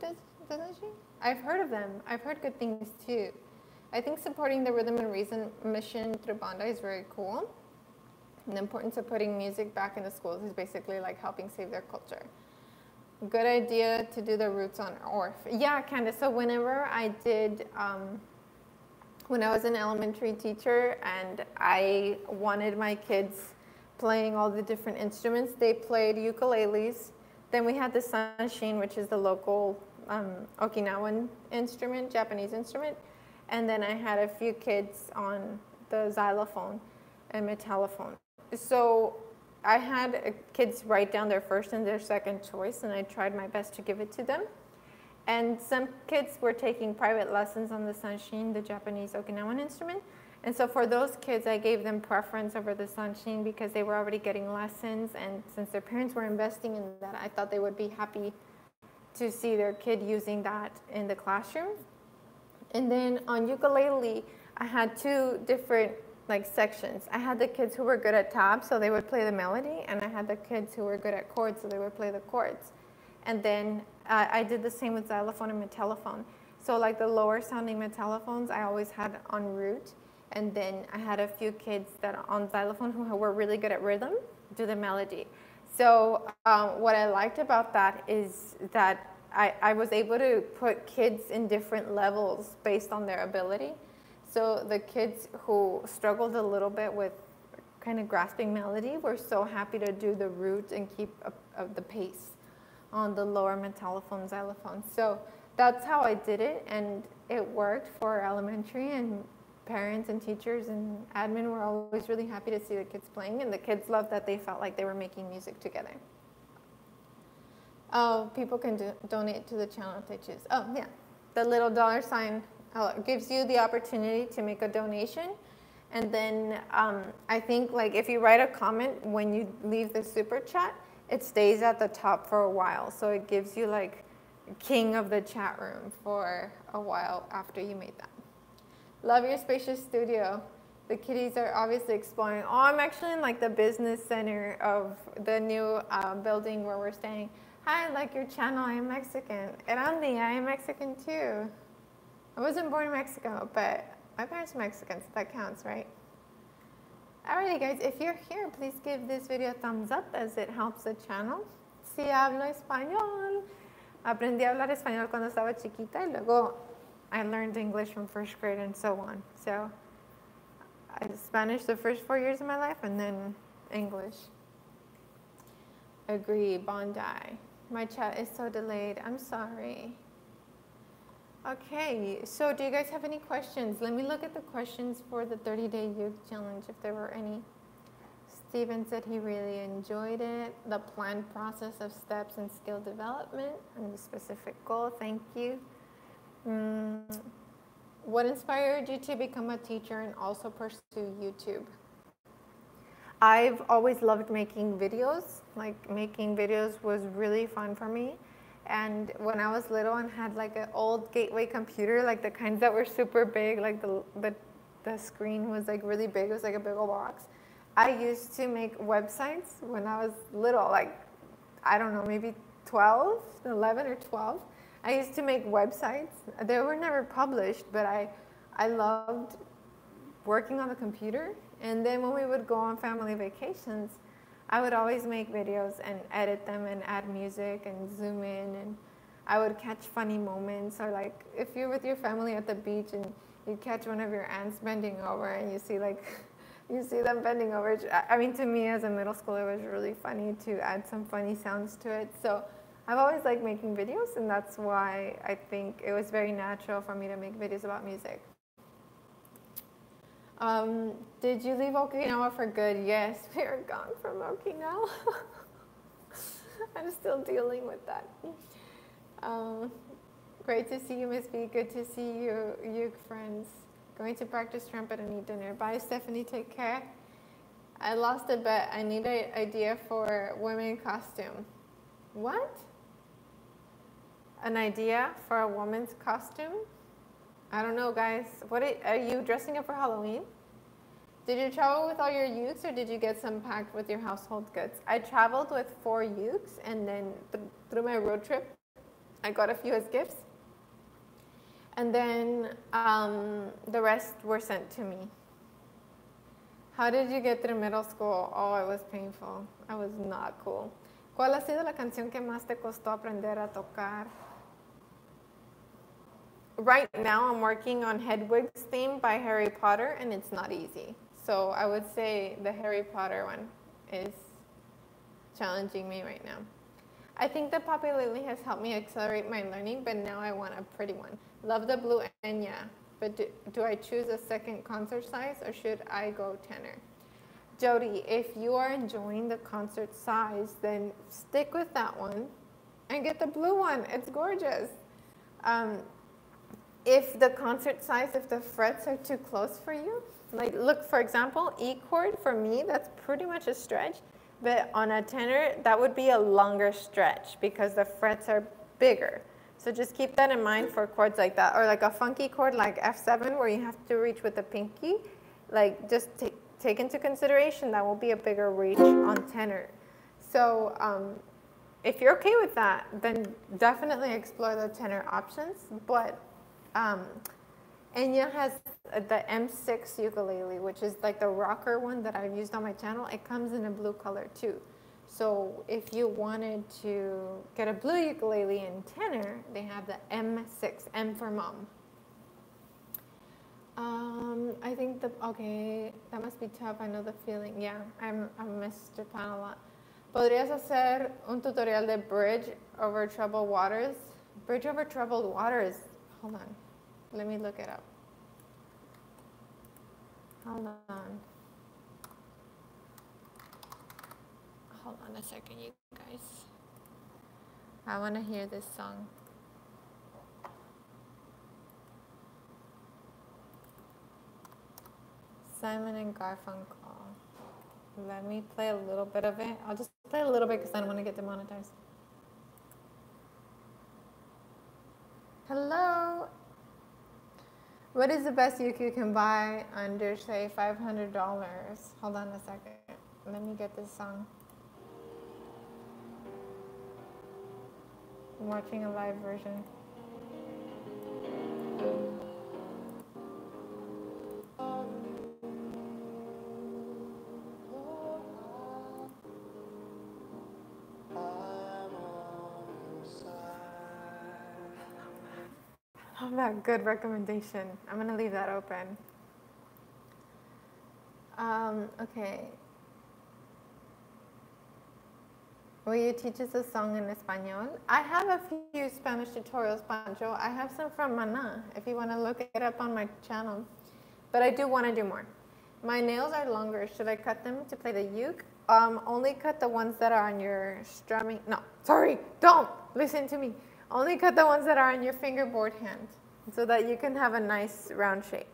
doesn't she? I've heard of them. I've heard good things too. I think supporting the Rhythm and Reason mission through Bondi is very cool. And the importance of putting music back in the schools is basically like helping save their culture. Good idea to do the roots on orff. Yeah, Candace. So whenever I did, when I was an elementary teacher and I wanted my kids playing all the different instruments, they played ukuleles. Then we had the sanshin, which is the local Okinawan instrument, Japanese instrument. And then I had a few kids on the xylophone and metallophone. So I had kids write down their first and their second choice, and I tried my best to give it to them. And some kids were taking private lessons on the sanshin, the Japanese Okinawan instrument. And so for those kids, I gave them preference over the sunshine because they were already getting lessons. And since their parents were investing in that, I thought they would be happy to see their kid using that in the classroom. And then on ukulele, I had two different sections. I had the kids who were good at tabs, so they would play the melody, and I had the kids who were good at chords, so they would play the chords. And then I did the same with xylophone and metallophone. So like the lower sounding metallophones, I always had en route. And then I had a few kids that on xylophone who were really good at rhythm, do the melody. So what I liked about that is that I was able to put kids in different levels based on their ability. So the kids who struggled a little bit with kind of grasping melody were so happy to do the root and keep the pace on the lower metallophone, xylophone. So that's how I did it, and it worked for elementary, and parents and teachers and admin were always really happy to see the kids playing, and the kids loved that they felt like they were making music together. Oh, people can donate to the channel if they choose. Oh, yeah. The little $sign gives you the opportunity to make a donation. And then I think if you write a comment when you leave the super chat, it stays at the top for a while. So it gives you king of the chat room for a while after you made that. Love your spacious studio. The kiddies are obviously exploring. Oh, I'm actually in the business center of the new building where we're staying. Hi, I like your channel. I am Mexican. Erandi, I am Mexican too. I wasn't born in Mexico, but my parents are Mexican, so that counts, right? Alrighty, guys, if you're here, please give this video a thumbs up as it helps the channel. Si hablo español. Aprendí a hablar español cuando estaba chiquita y luego I learned English from first grade and so on. So I Spanish the first 4 years of my life and then English. Agree, Bondi. My chat is so delayed. I'm sorry. Okay, so do you guys have any questions? Let me look at the questions for the 30-day youth challenge if there were any. Steven said he really enjoyed it. The planned process of steps and skill development and the specific goal. Thank you. What inspired you to become a teacher and also pursue YouTube? I've always loved making videos. Making videos was really fun for me. And when I was little and had an old gateway computer, the kinds that were super big, the screen was really big, it was a big old box. I used to make websites when I was little, I don't know, maybe 11 or 12. I used to make websites. They were never published, but I loved working on the computer. And then when we would go on family vacations, I would always make videos and edit them and add music and zoom in, and I would catch funny moments. Or if you're with your family at the beach and you catch one of your aunts bending over and you see you see them bending over. I mean, to me as a middle schooler, it was really funny to add some funny sounds to it. So I've always liked making videos, and that's why I think it was very natural for me to make videos about music. Did you leave Okinawa for good? Yes, we are gone from Okinawa. I'm still dealing with that. Great to see you, Miss B. Good to see you friends. Going to practice trumpet and eat dinner. Bye, Stephanie. Take care. I lost a bet. I need an idea for women costume. What? An idea for a woman's costume? I don't know, guys. Are you dressing up for Halloween? Did you travel with all your ukes, or did you get some packed with your household goods? I traveled with 4 ukes, and then through my road trip, I got a few as gifts. And then the rest were sent to me. How did you get through middle school? Oh, it was painful. I was not cool. ¿Cuál ha sido la canción que más te costó aprender a tocar? Right now, I'm working on Hedwig's theme by Harry Potter, and it's not easy. So I would say the Harry Potter one is challenging me right now. I think the Papi Lily has helped me accelerate my learning, but now I want a pretty one. Love the blue Enya, but do I choose a second concert size, or should I go tenor? Jody, if you are enjoying the concert size, then stick with that one and get the blue one. It's gorgeous. if the concert size, if the frets are too close for you, like look, for example, E chord for me, that's pretty much a stretch, but on a tenor, that would be a longer stretch because the frets are bigger. So just keep that in mind for chords like that, or like a funky chord like F7 where you have to reach with the pinky, like just take into consideration that will be a bigger reach on tenor. So if you're okay with that, then definitely explore the tenor options, but Enya has the M6 ukulele, which is like the rocker one that I've used on my channel. It comes in a blue color too. So if you wanted to get a blue ukulele in tenor, they have the M6, M for mom. I think okay, that must be tough. I know the feeling. Yeah, I miss Japan a lot. ¿Podrías hacer un tutorial de bridge over troubled waters? Bridge over troubled waters. Hold on. Let me look it up. Hold on. Hold on a second, you guys. I want to hear this song. Simon and Garfunkel. Let me play a little bit of it. I'll just play a little bit because I don't want to get demonetized. Hello. What is the best uke you can buy under, say, $500? Hold on a second. Let me get this song. I'm watching a live version. Oh, that good recommendation. I'm going to leave that open. Okay. Will you teach us a song in Espanol? I have a few Spanish tutorials, Pancho. I have some from Mana, if you want to look it up on my channel. But I do want to do more. My nails are longer. Should I cut them to play the uke? Only cut the ones that are on your strumming. No, sorry, don't listen to me. Only cut the ones that are on your fingerboard hand so that you can have a nice round shape.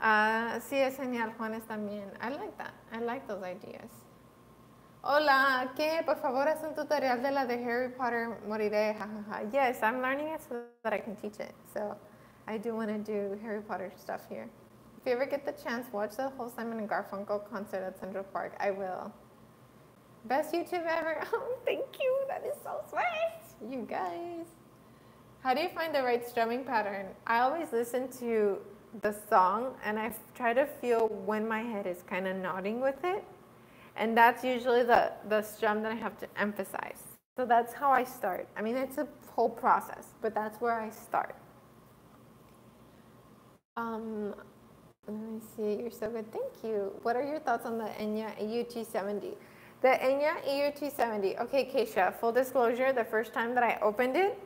Sí, es genial, Juanes también. I like that. I like those ideas. Hola, ¿qué? Por favor, haz un tutorial de la de Harry Potter, moriré, jajaja. Yes, I'm learning it so that I can teach it. So I do want to do Harry Potter stuff here. If you ever get the chance, watch the whole Simon and Garfunkel concert at Central Park. I will. Best YouTube ever. Oh, thank you. That is so sweet. You guys. How do you find the right strumming pattern? I always listen to the song and I try to feel when my head is kind of nodding with it. And that's usually the strum that I have to emphasize. So that's how I start. I mean, it's a whole process, but that's where I start. Let me see. You're so good. Thank you. What are your thoughts on the Enya EUT70? The Enya EUT70. Okay, Keisha, full disclosure, the first time that I opened it,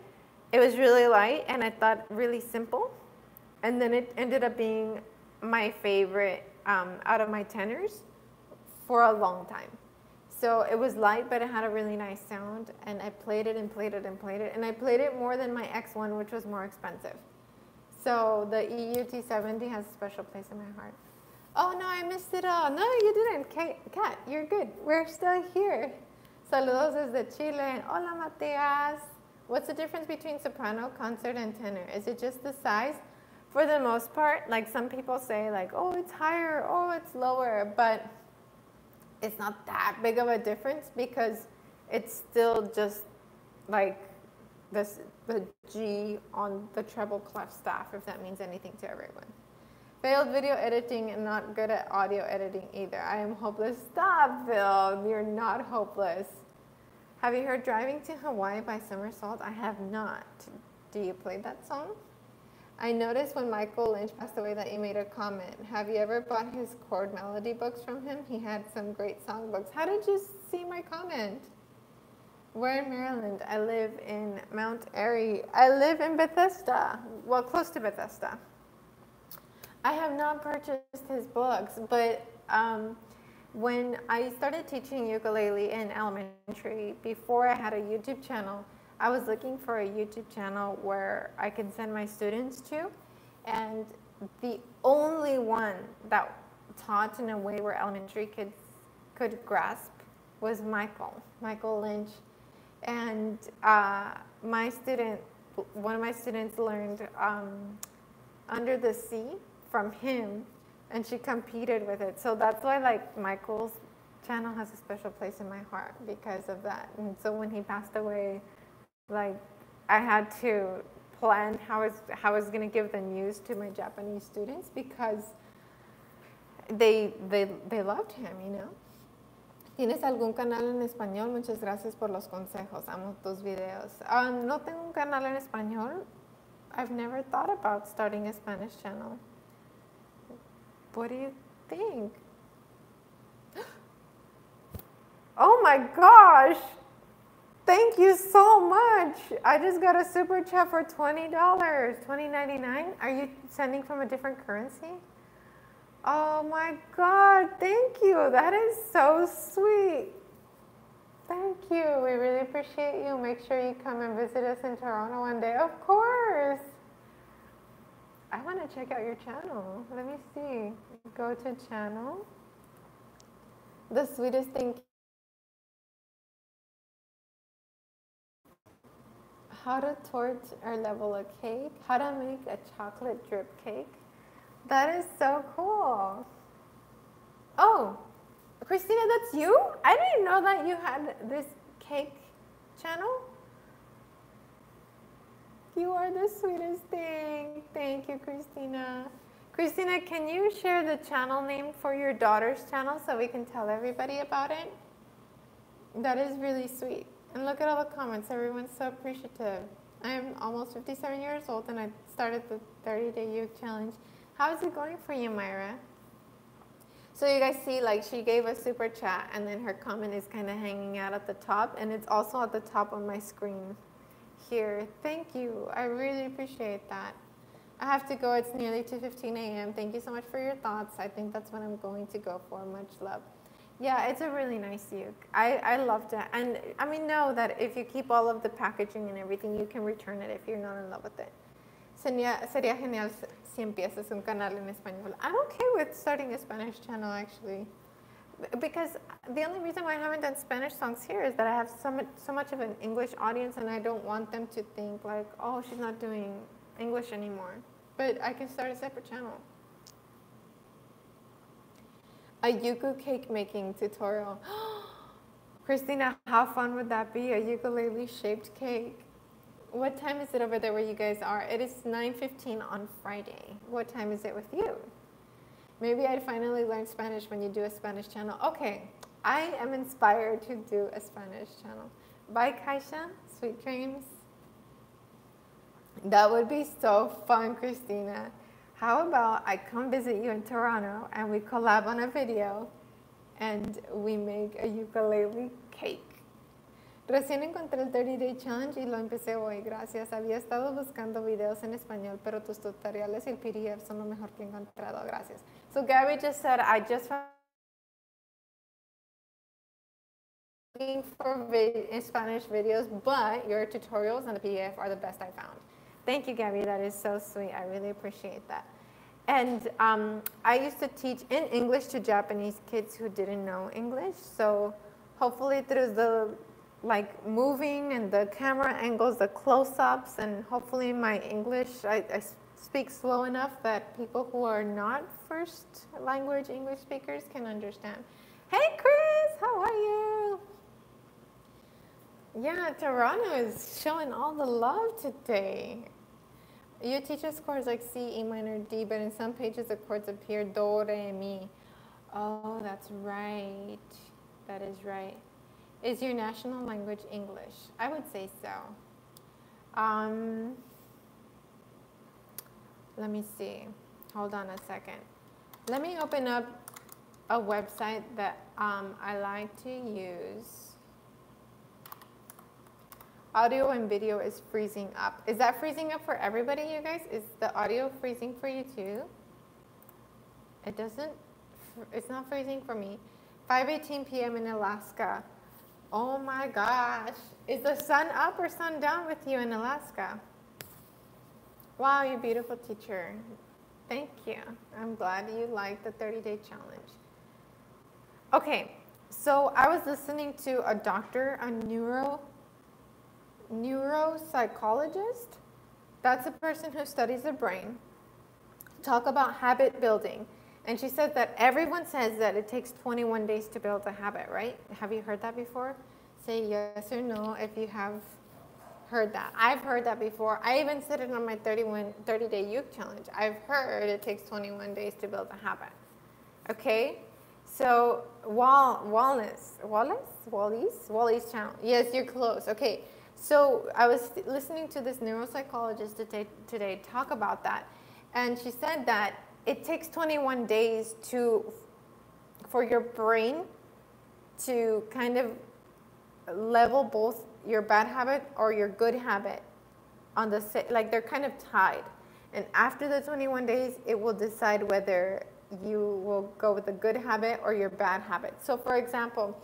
it was really light and I thought really simple. And then it ended up being my favorite out of my tenors for a long time. So it was light, but it had a really nice sound. And I played it and played it and played it. And I played it more than my X1, which was more expensive. So the EUT70 has a special place in my heart. Oh, no, I missed it all. No, you didn't. Kat, you're good. We're still here. Saludos desde Chile. Hola, Mateas. What's the difference between soprano, concert, and tenor? Is it just the size? For the most part, like some people say, like, oh, it's higher, oh, it's lower. But it's not that big of a difference because it's still just like the G on the treble clef staff, if that means anything to everyone. Failed video editing and not good at audio editing either. I am hopeless. Stop, Phil. You're not hopeless. Have you heard Driving to Hawaii by Somersault? I have not. Do you play that song? I noticed when Michael Lynch passed away that you made a comment. Have you ever bought his chord melody books from him? He had some great song books. How did you see my comment? We're in Maryland. I live in Mount Airy. I live in Bethesda, well, close to Bethesda. I have not purchased his books, but when I started teaching ukulele in elementary, before I had a YouTube channel, I was looking for a YouTube channel where I could send my students to, and the only one that taught in a way where elementary kids could grasp was Michael Lynch. And one of my students learned Under the Sea from him, and she competed with it. So that's why like Michael's channel has a special place in my heart because of that. And so when he passed away, like I had to plan how I was going to give the news to my Japanese students because they loved him, you know. ¿Tienes algún canal en español? Muchas gracias por los consejos. Amo tus videos. No tengo un canal en español. I've never thought about starting a Spanish channel. What do you think? Oh my gosh! Thank you so much. I just got a super chat for $20, $20.99. Are you sending from a different currency? Oh my God, thank you. That is so sweet. Thank you. We really appreciate you. Make sure you come and visit us in Toronto one day. Of course. I want to check out your channel. Let me see. Go to channel. The sweetest thing. How to torch or level a cake. How to make a chocolate drip cake. That is so cool. Oh, Christina, that's you? I didn't know that you had this cake channel. You are the sweetest thing. Thank you, Christina. Christina, can you share the channel name for your daughter's channel so we can tell everybody about it? That is really sweet. And look at all the comments. Everyone's so appreciative. I'm almost 57 years old and I started the 30-day Uke challenge. How is it going for you, Miriah? So you guys see, like, she gave a super chat and then her comment is kind of hanging out at the top, and it's also at the top of my screen here. Thank you. I really appreciate that. I have to go. It's nearly 2:15 a.m. Thank you so much for your thoughts. I think that's what I'm going to go for. Much love. Yeah, it's a really nice uke. I loved it. And I mean, know that if you keep all of the packaging and everything, you can return it if you're not in love with it. Sería genial si empiezas un canal en español. I'm okay with starting a Spanish channel, actually. Because the only reason why I haven't done Spanish songs here is that I have so much of an English audience, and I don't want them to think like, oh, she's not doing English anymore. But I can start a separate channel. A uku cake making tutorial. Christina, how fun would that be? A ukulele shaped cake. What time is it over there where you guys are? It is 9:15 on Friday. What time is it with you? Maybe I'd finally learn Spanish when you do a Spanish channel. Okay, I am inspired to do a Spanish channel. Bye, Kaisha. Sweet dreams. That would be so fun, Christina. How about I come visit you in Toronto and we collab on a video and we make a ukulele cake? Recién encontré el 30-day challenge y lo empecé hoy, gracias. Había estado buscando videos en español, pero tus tutoriales y el PDF son lo mejor que he encontrado, gracias. So Gary just said, I just found looking for Spanish videos, but your tutorials and the PDF are the best I found. Thank you, Gabby. That is so sweet. I really appreciate that. And I used to teach in English to Japanese kids who didn't know English. So hopefully through the moving and the camera angles, the close-ups, and hopefully my English, I speak slow enough that people who are not first language English speakers can understand. Hey, Chris, how are you? Yeah, Toronto is showing all the love today. You teach us chords like C, E minor, D, but in some pages the chords appear Do, Re, Mi. Oh, that's right. That is right. Is your national language English? I would say so. Let me see. Hold on a second. Let me open up a website that I like to use. Audio and video is freezing up. Is that freezing up for everybody, you guys? Is the audio freezing for you too? It doesn't, it's not freezing for me. 5:18 p.m. in Alaska. Oh my gosh. Is the sun up or sun down with you in Alaska? Wow, you beautiful teacher. Thank you. I'm glad you liked the 30-day challenge. Okay, so I was listening to a doctor, a neuropsychologist. That's a person who studies the brain. Talk about habit building. And she said that everyone says that it takes 21 days to build a habit, right? Have you heard that before? Say yes or no if you have heard that. I've heard that before. I even said it on my 30-day youth challenge. I've heard it takes 21 days to build a habit. Okay? So Wallace channel. Yes, you're close. Okay. So I was listening to this neuropsychologist today talk about that. And she said that it takes 21 days for your brain to kind of level both your bad habit or your good habit on the like they're kind of tied. And after the 21 days, it will decide whether you will go with a good habit or your bad habit. So for example,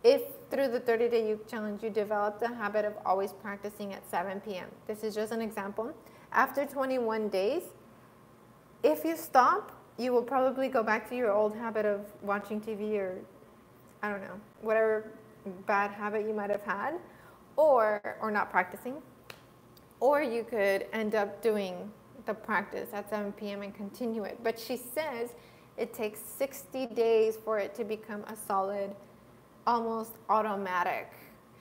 if through the 30-day youth challenge you develop the habit of always practicing at 7 p.m. This is just an example. After 21 days, if you stop, you will probably go back to your old habit of watching TV or, I don't know, whatever bad habit you might have had, or not practicing. Or you could end up doing the practice at 7 p.m. and continue it. But she says it takes 60 days for it to become a solid, almost automatic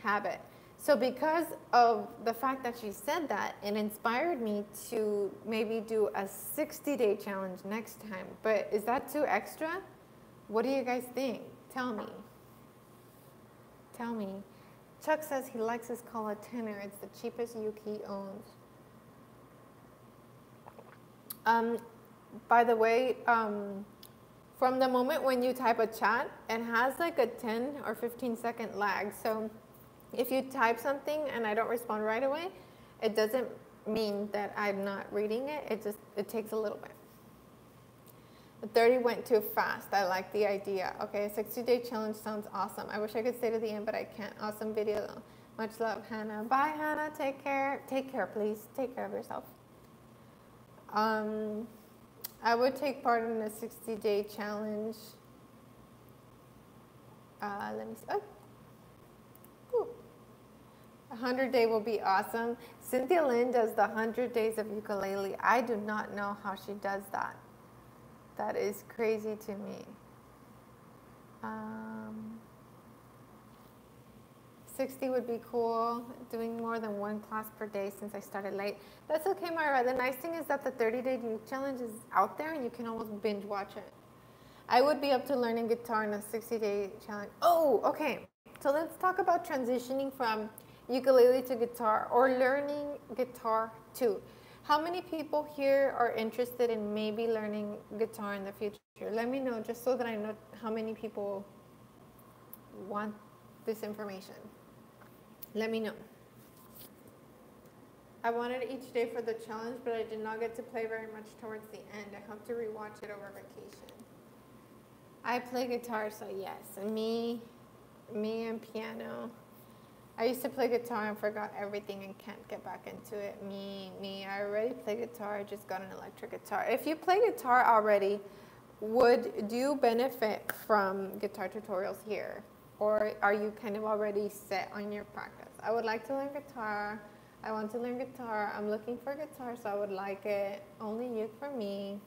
habit. So because of the fact that she said that, it inspired me to maybe do a 60-day challenge next time. But is that too extra? What do you guys think? Tell me. Tell me. Chuck says he likes his call a Tenor. It's the cheapest uke he owns. By the way, from the moment when you type a chat, it has like a 10 or 15-second lag. So if you type something and I don't respond right away, it doesn't mean that I'm not reading it. It takes a little bit. The 30 went too fast. I like the idea. Okay, a 60-day challenge sounds awesome. I wish I could stay to the end, but I can't. Awesome video though. Much love, Hannah. Bye, Hannah. Take care. Take care, please. Take care of yourself. I would take part in a 60-day challenge. Let me see. Oh. 100-day will be awesome. Cynthia Lynn does the 100 days of ukulele. I do not know how she does that. That is crazy to me. 60 would be cool. Doing more than one class per day since I started late. That's okay, Myra. The nice thing is that the 30-day youth challenge is out there and you can almost binge watch it. I would be up to learning guitar in a 60-day challenge. Oh, okay. So let's talk about transitioning from ukulele to guitar or learning guitar too. How many people here are interested in maybe learning guitar in the future? Let me know just so that I know how many people want this information. Let me know. I wanted each day for the challenge, but I did not get to play very much towards the end. I hope to rewatch it over vacation. I play guitar, so yes. And me and piano. I used to play guitar and forgot everything and can't get back into it. Me. I already play guitar. I just got an electric guitar. If you play guitar already, do you benefit from guitar tutorials here? Or are you kind of already set on your practice? I would like to learn guitar. I want to learn guitar. I'm looking for guitar, so I would like it. Only uke for me.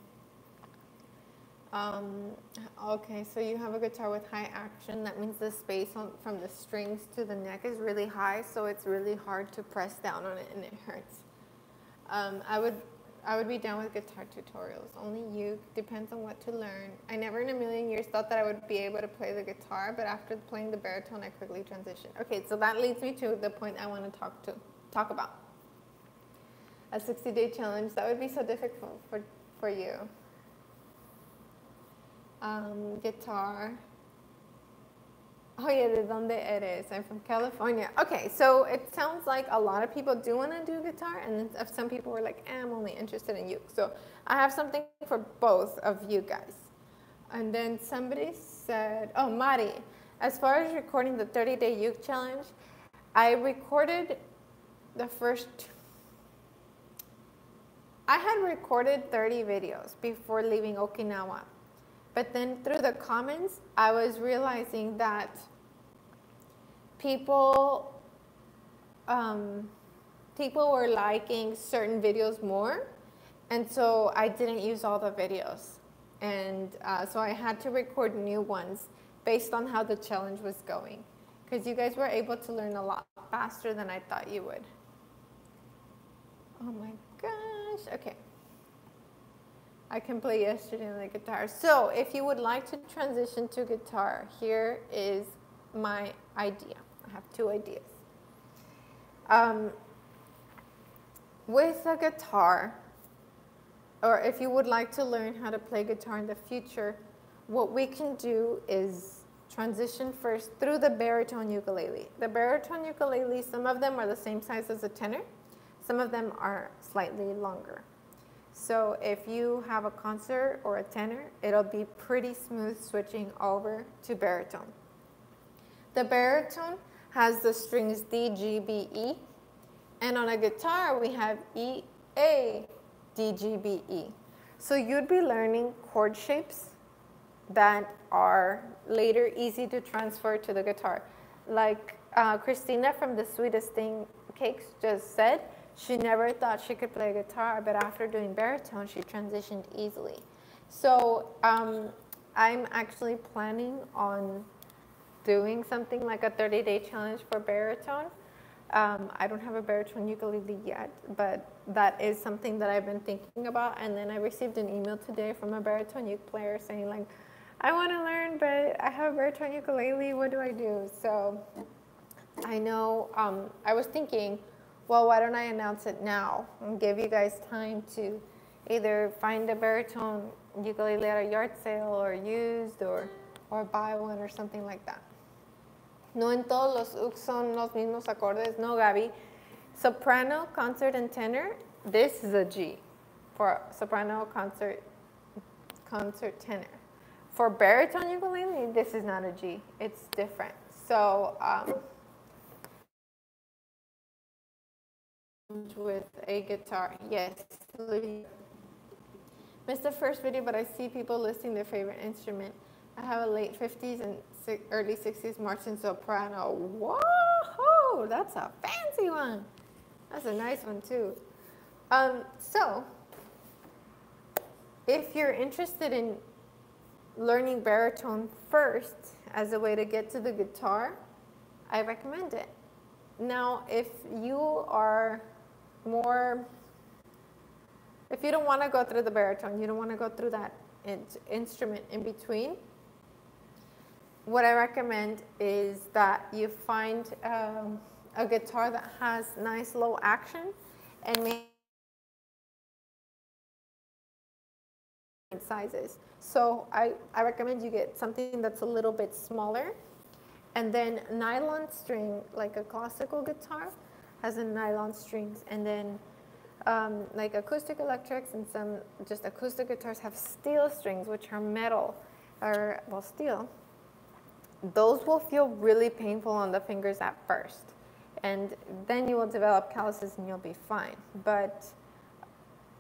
Okay, so you have a guitar with high action. That means the space from the strings to the neck is really high, so it's really hard to press down on it and it hurts. I would be down with guitar tutorials. Only uke, depends on what to learn. I never in a million years thought that I would be able to play the guitar, but after playing the baritone, I quickly transitioned. Okay, so that leads me to the point I want to talk about. A 60-day challenge, that would be so difficult for you. Guitar. Oh yeah, ¿de dónde eres? I'm from California. Okay, so it sounds like a lot of people do want to do guitar, and then some people were like, I'm only interested in uke. So I have something for both of you guys. And then somebody said, oh, Mari, as far as recording the 30-day uke challenge, I recorded the first, I had recorded 30 videos before leaving Okinawa. But then through the comments, I was realizing that people were liking certain videos more. And so I didn't use all the videos. And so I had to record new ones based on how the challenge was going. Because you guys were able to learn a lot faster than I thought you would. Oh my gosh. Okay. I can play yesterday on the guitar. So if you would like to transition to guitar, here is my idea. I have two ideas. With a guitar, or if you would like to learn how to play guitar in the future, what we can do is transition first through the baritone ukulele. The baritone ukulele, some of them are the same size as a tenor. Some of them are slightly longer. So if you have a concert or a tenor, it'll be pretty smooth switching over to baritone. The baritone has the strings D, G, B, E. And on a guitar, we have E, A, D, G, B, E. So you'd be learning chord shapes that are later easy to transfer to the guitar. Like Christina from the Sweetest Thing Cakes just said, she never thought she could play guitar, but after doing baritone, she transitioned easily. So I'm actually planning on doing something like a 30-day challenge for baritone. I don't have a baritone ukulele yet, but that is something that I've been thinking about. And then I received an email today from a baritone uke player saying like, I want to learn, but I have a baritone ukulele, what do I do? So I know, I was thinking, well, why don't I announce it now and give you guys time to either find a baritone ukulele at a yard sale or used or buy one or something like that. No en todos los ukes son los mismos acordes. No, Gaby. Soprano, concert, and tenor, this is a G for soprano, concert, tenor. For baritone ukulele, this is not a G. It's different. So with a guitar, yes. Missed the first video, but I see people listing their favorite instrument. I have a late 50s and early 60s Martin soprano. Whoa, that's a fancy one. That's a nice one too. So, if you're interested in learning baritone first as a way to get to the guitar, I recommend it. Now, if you are more, if you don't want to go through the baritone, you don't want to go through that instrument in between, what I recommend is that you find a guitar that has nice low action and maybe sizes. So I recommend you get something that's a little bit smaller, and then nylon string, like a classical guitar has a nylon strings, and then like acoustic electrics and some just acoustic guitars have steel strings, which are metal or, well, steel. Those will feel really painful on the fingers at first, and then you will develop calluses and you'll be fine. But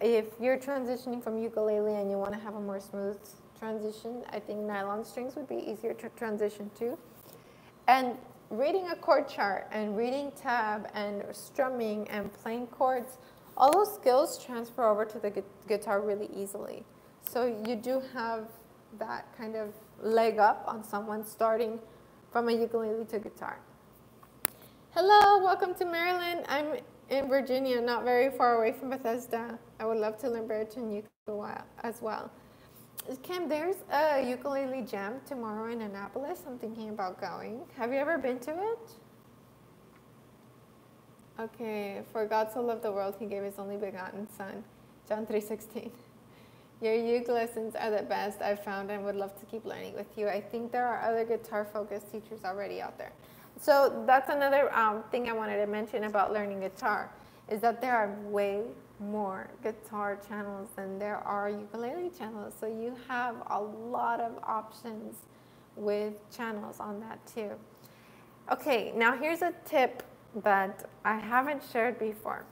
if you're transitioning from ukulele and you want to have a more smooth transition, I think nylon strings would be easier to transition to. And reading a chord chart and reading tab and strumming and playing chords, all those skills transfer over to the guitar really easily. So you do have that kind of leg up on someone starting from a ukulele to guitar. Hello, welcome to Maryland. I'm in Virginia, not very far away from Bethesda. I would love to learn baritone ukulele as well. Kim, there's a ukulele jam tomorrow in Annapolis. I'm thinking about going. Have you ever been to it? Okay, for God so loved the world, he gave his only begotten son. John 3:16. Your uke lessons are the best I've found and would love to keep learning with you. I think there are other guitar-focused teachers already out there. So that's another thing I wanted to mention about learning guitar, is that there are way more guitar channels than there are ukulele channels. So you have a lot of options with channels on that too. Okay, now here's a tip that I haven't shared before.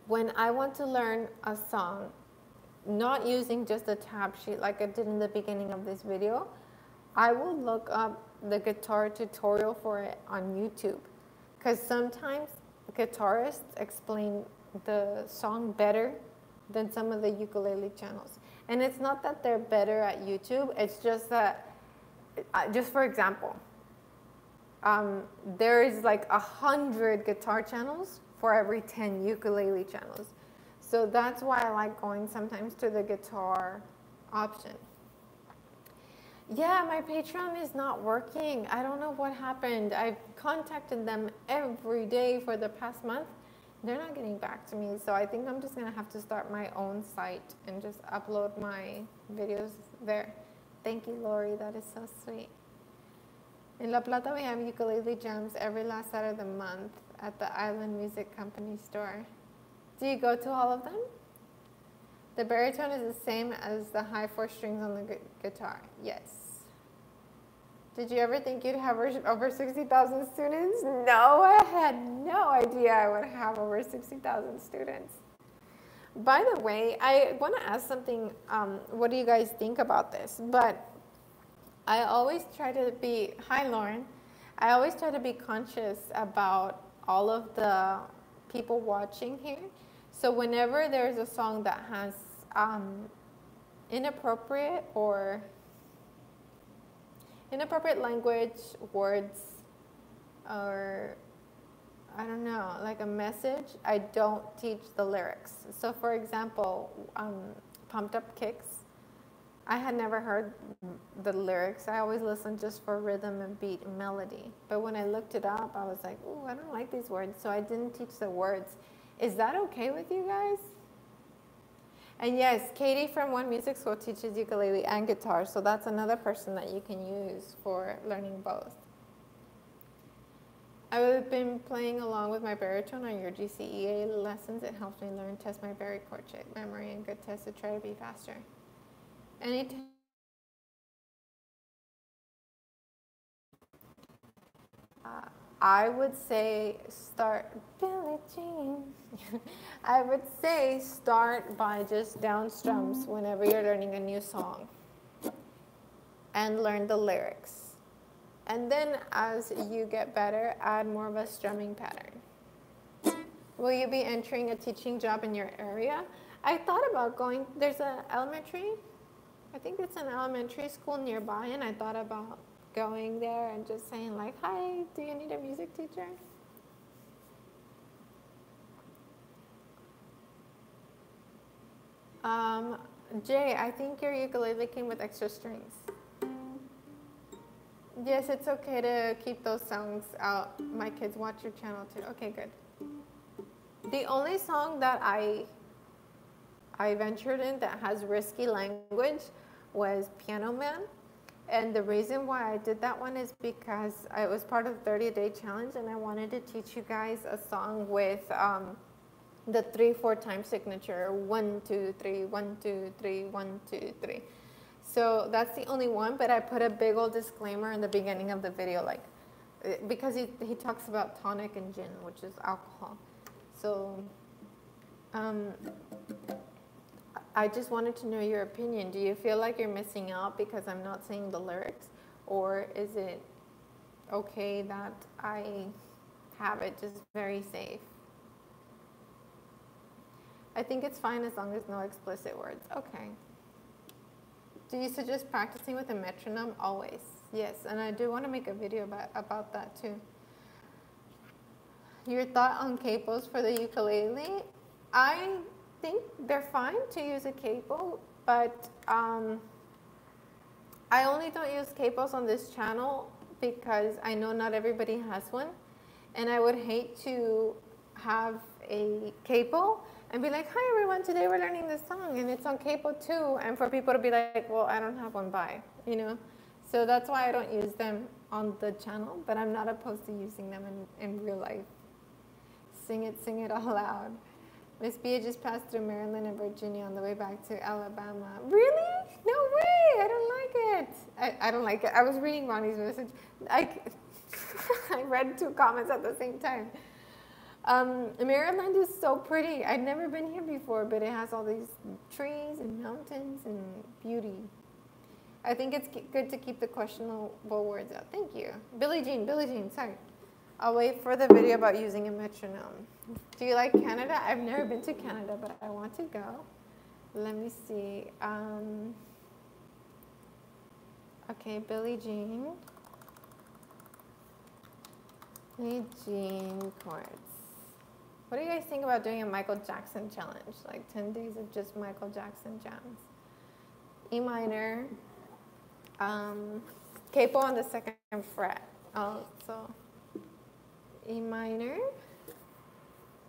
When I want to learn a song, not using just a tab sheet like I did in the beginning of this video, I will look up the guitar tutorial for it on YouTube, because sometimes guitarists explain the song better than some of the ukulele channels. And it's not that they're better at YouTube, it's just that, just for example, there is like 100 guitar channels for every 10 ukulele channels. So that's why I like going sometimes to the guitar option. Yeah, my Patreon is not working. I don't know what happened. I've contacted them every day for the past month. They're not getting back to me. So I think I'm just gonna have to start my own site and just upload my videos there. Thank you, Lori, that is so sweet. In La Plata, we have ukulele jams every last Saturday of the month at the Island Music Company store. Do you go to all of them? The baritone is the same as the high 4 strings on the guitar. Yes. Did you ever think you'd have over 60,000 students? No, I had no idea I would have over 60,000 students. By the way, I want to ask something. What do you guys think about this? But I always try to be, hi Lauren, I always try to be conscious about all of the people watching here. So whenever there's a song that has inappropriate language, words, or I don't know, like a message, I don't teach the lyrics. So for example, Pumped Up Kicks, I had never heard the lyrics. I always listened just for rhythm and beat and melody. But when I looked it up, I was like, ooh, I don't like these words. So I didn't teach the words. Is that okay with you guys? And yes, Katie from One Music School teaches ukulele and guitar. So that's another person that you can use for learning both. I've been playing along with my baritone on your GCEA lessons. It helps me learn, test my bari chord shape, memory, and good test to try to be faster. Anytime I would say start, Billie Jean. I would say start by just down strums whenever you're learning a new song and learn the lyrics. And then as you get better, add more of a strumming pattern. Will you be entering a teaching job in your area? I thought about going, there's an elementary, I think it's an elementary school nearby, and I thought about going there and just saying like, hi, do you need a music teacher? Jay, I think your ukulele came with extra strings. Yes, it's okay to keep those songs out. My kids watch your channel too. Okay, good. The only song that I ventured in that has risky language was Piano Man. And the reason why I did that one is because I was part of the 30-day challenge and I wanted to teach you guys a song with the 3/4 time signature, 1 2 3 1 2 3 1 2 3. So that's the only one, but I put a big old disclaimer in the beginning of the video, like because he talks about tonic and gin, which is alcohol. So I just wanted to know your opinion. Do you feel like you're missing out because I'm not saying the lyrics, or is it okay that I have it just very safe? I think it's fine as long as no explicit words. Okay. Do you suggest practicing with a metronome? Always. Yes, and I do want to make a video about that too. Your thought on capos for the ukulele? I think they're fine to use a capo, but I only don't use capos on this channel because I know not everybody has one, and I would hate to have a capo and be like, hi everyone, today we're learning this song and it's on capo too, and for people to be like, well, I don't have one, bye, you know? So that's why I don't use them on the channel, but I'm not opposed to using them in real life. Sing it all loud. Miss Bia just passed through Maryland and Virginia on the way back to Alabama. Really? No way! I don't like it. I don't like it. I was reading Ronnie's message. I read two comments at the same time. Maryland is so pretty. I'd never been here before, but it has all these trees and mountains and beauty. I think it's good to keep the questionable words out. Thank you. Billie Jean, sorry. I'll wait for the video about using a metronome. Do you like Canada? I've never been to Canada, but I want to go. Let me see. Okay, Billie Jean. Billie Jean chords. What do you guys think about doing a Michael Jackson challenge? Like 10 days of just Michael Jackson jams. E minor. Capo on the 2nd fret. Oh, so E minor.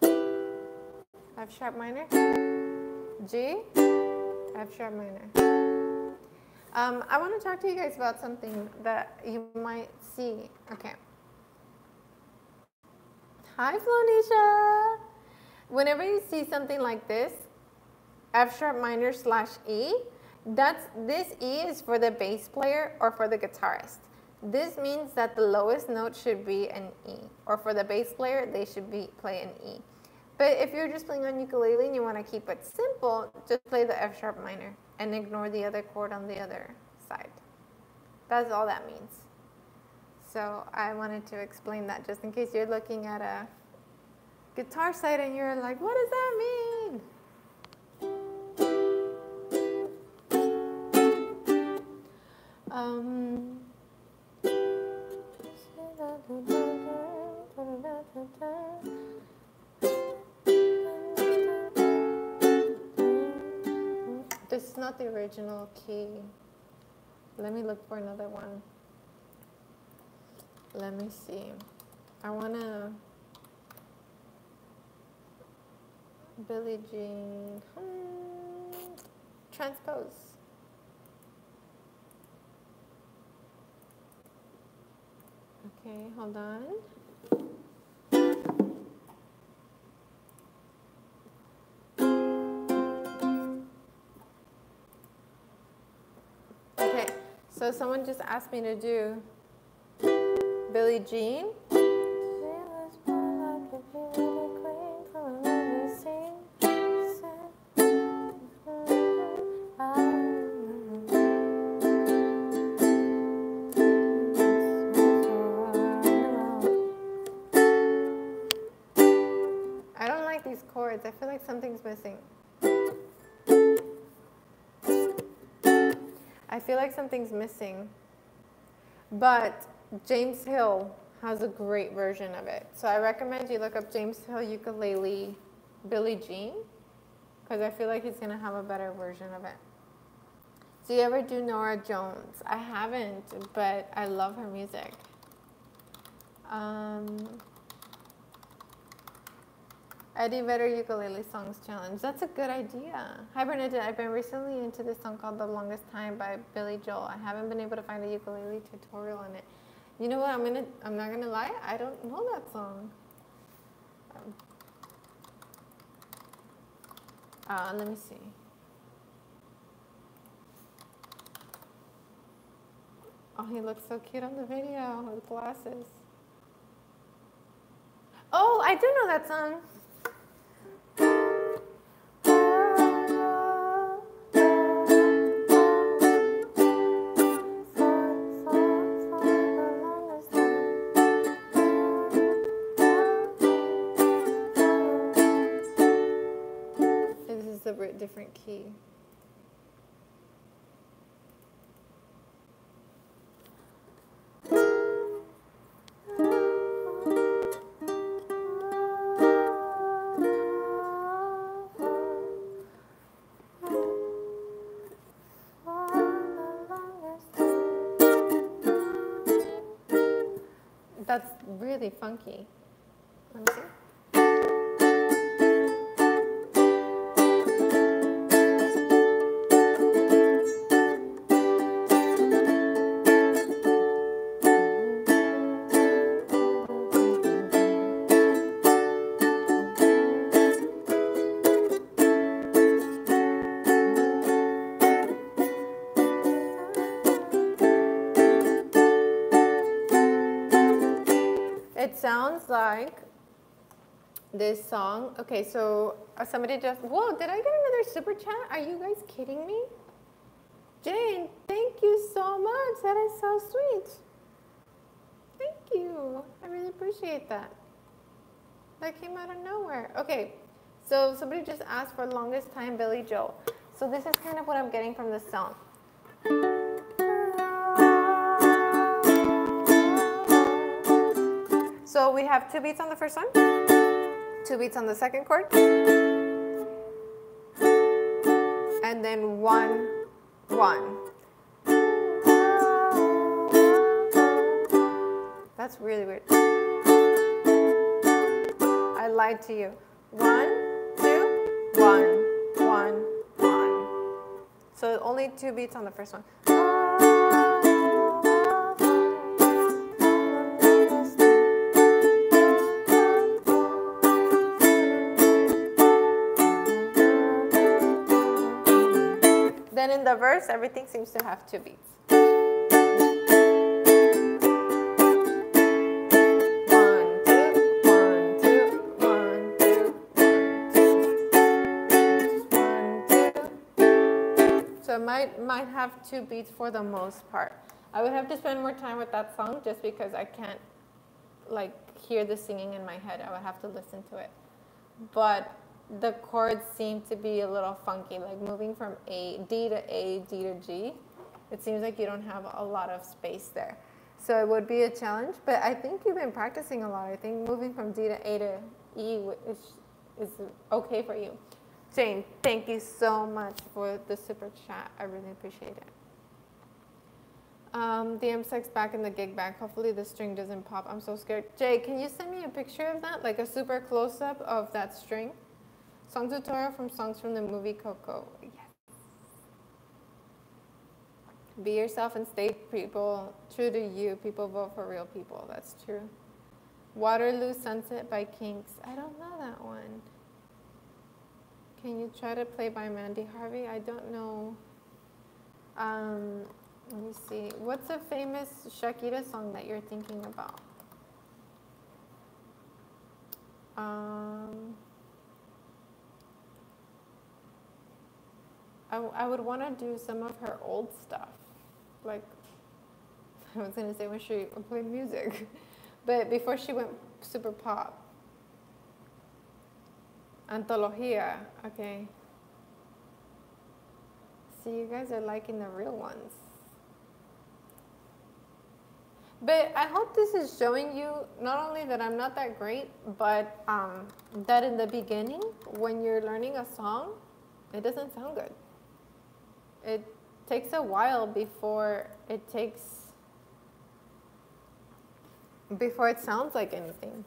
F sharp minor. G. F sharp minor. I want to talk to you guys about something that you might see. Okay. Hi, Flonisha. Whenever you see something like this, F sharp minor / E, this E is for the bass player or for the guitarist. This means that the lowest note should be an E, or for the bass player, they should play an E. But if you're just playing on ukulele and you want to keep it simple, just play the F sharp minor and ignore the other chord on the other side. That's all that means. So I wanted to explain that just in case you're looking at a guitar side and you're like, what does that mean? This is not the original key. Let me look for another one. Let me see. I want to Billie Jean transpose. Okay, hold on. Okay, so someone just asked me to do Billie Jean. I don't like these chords. I feel like something's missing. I feel like something's missing. But James Hill has a great version of it. So I recommend you look up James Hill ukulele Billie Jean, because I feel like he's going to have a better version of it. Do you ever do Norah Jones? I haven't, but I love her music. Eddie Vedder Ukulele Songs Challenge. That's a good idea. Hi, Bernadette. I've been recently into this song called The Longest Time by Billy Joel. I haven't been able to find a ukulele tutorial on it. You know what? I'm not gonna lie. I don't know that song. Let me see. Oh, he looks so cute on the video with glasses. Oh, I do know that song. This is a different key. That's really funky. Let me see. sounds like this song. Okay, so somebody just, whoa, did I get another super chat? Are you guys kidding me? Jane, thank you so much. That is so sweet. Thank you. I really appreciate that. That came out of nowhere. Okay, so somebody just asked for longest time Billy Joel. So this is kind of what I'm getting from this song. So we have 2 beats on the first one, 2 beats on the second chord, and then 1, 1. That's really weird. I lied to you. 1, 2, 1, 1, 1. So only 2 beats on the first one. Then in the verse, everything seems to have 2 beats. So it might have 2 beats for the most part. I would have to spend more time with that song just because I can't like hear the singing in my head. I would have to listen to it. But the chords seem to be a little funky, like moving from D to A, D to G. It seems like you don't have a lot of space there. So it would be a challenge, but I think you've been practicing a lot. I think moving from D to A to E is okay for you. Jane, thank you so much for the super chat. I really appreciate it. The M6's back in the gig bag. Hopefully the string doesn't pop. I'm so scared. Jay, can you send me a picture of that? Like a super close-up of that string? Song tutorial from songs from the movie Coco. Yes. Be yourself and stay people true to you. People vote for real people. That's true. Waterloo Sunset by Kinks. I don't know that one. Can you try to play by Mandy Harvey? I don't know. Let me see. What's a famous Shakira song that you're thinking about? I would want to do some of her old stuff. Like, I was going to say when she played music. But before she went super pop. Antología, okay. See, you guys are liking the real ones. But I hope this is showing you not only that I'm not that great, but that in the beginning, when you're learning a song, it doesn't sound good. It takes a while before it sounds like anything.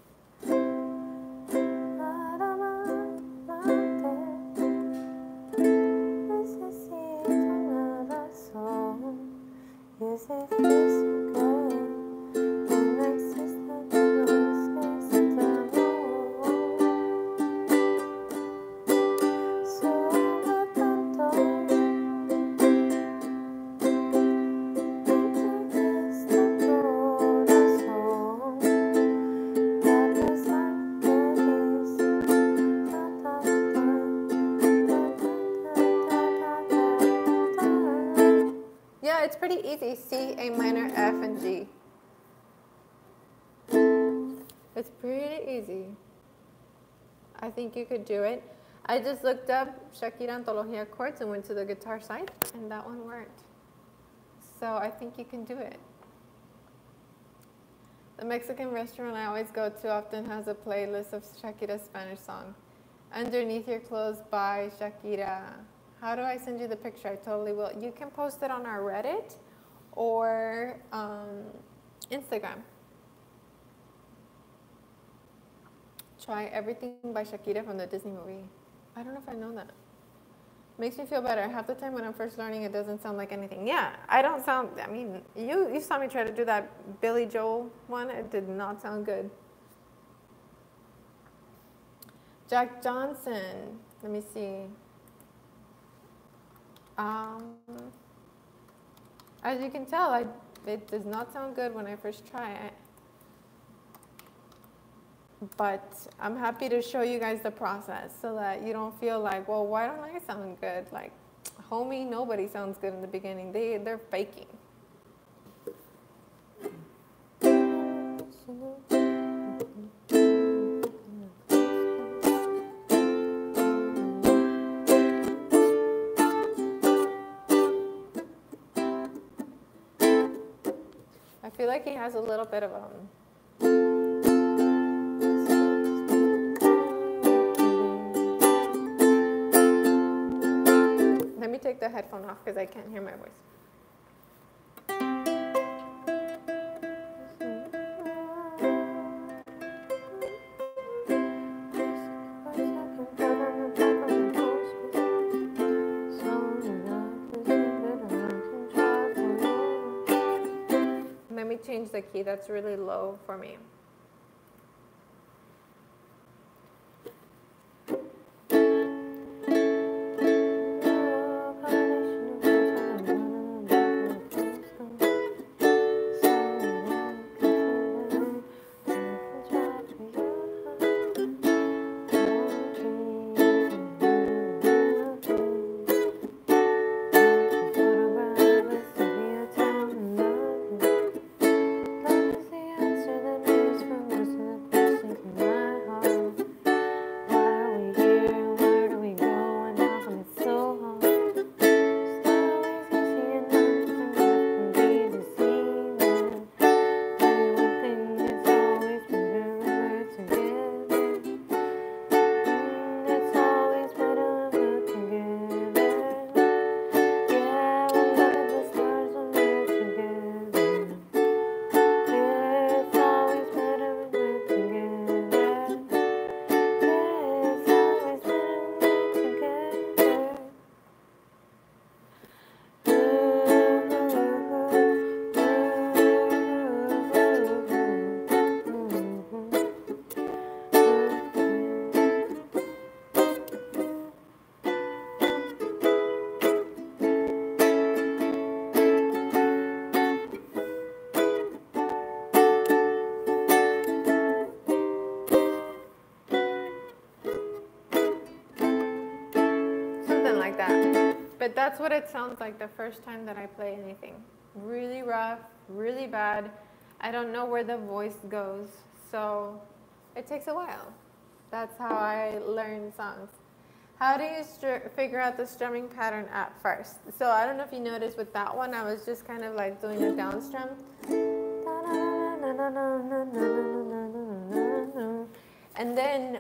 It's pretty easy. C, A minor, F, and G. It's pretty easy. I think you could do it. I just looked up Shakira Antología chords and went to the guitar side, and that one worked. So I think you can do it. The Mexican restaurant I always go to often has a playlist of Shakira's Spanish song. Underneath Your Clothes by Shakira. How do I send you the picture? I totally will. You can post it on our Reddit or Instagram. Try Everything by Shakira from the Disney movie. I don't know if I know that. Makes me feel better. Half the time when I'm first learning, it doesn't sound like anything. Yeah, I don't sound, I mean, you saw me try to do that Billy Joel one. It did not sound good. Jack Johnson. Let me see. As you can tell, it does not sound good when I first try it. But I'm happy to show you guys the process so that you don't feel like, well, why don't I sound good? Like, homie, nobody sounds good in the beginning. They're faking. I feel like he has a little bit of Let me take the headphone off because I can't hear my voice. Let me change the key. That's really low for me. But that's what it sounds like the first time that I play anything. Really rough, really bad. I don't know where the voice goes, so it takes a while. That's how I learn songs. How do you figure out the strumming pattern at first? So I don't know if you noticed with that one, I was just kind of like doing a down strum. And then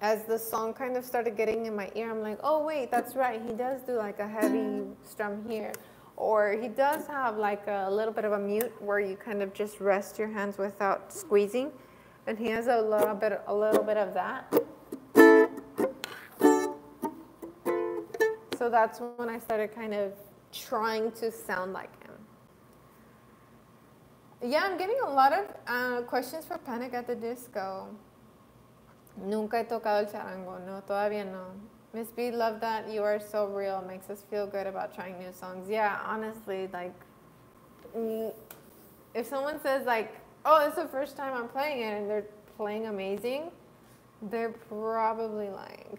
as the song kind of started getting in my ear, I'm like, oh wait, that's right. He does do like a heavy strum here. Or he does have like a little bit of a mute where you kind of just rest your hands without squeezing. And he has a little bit of that. So that's when I started kind of trying to sound like him. Yeah, I'm getting a lot of questions for Panic at the Disco. Nunca he tocado el charango. No, todavía no. Miss B, love that. You are so real. Makes us feel good about trying new songs. Yeah, honestly, like, if someone says like, oh, it's the first time I'm playing it and they're playing amazing, they're probably lying.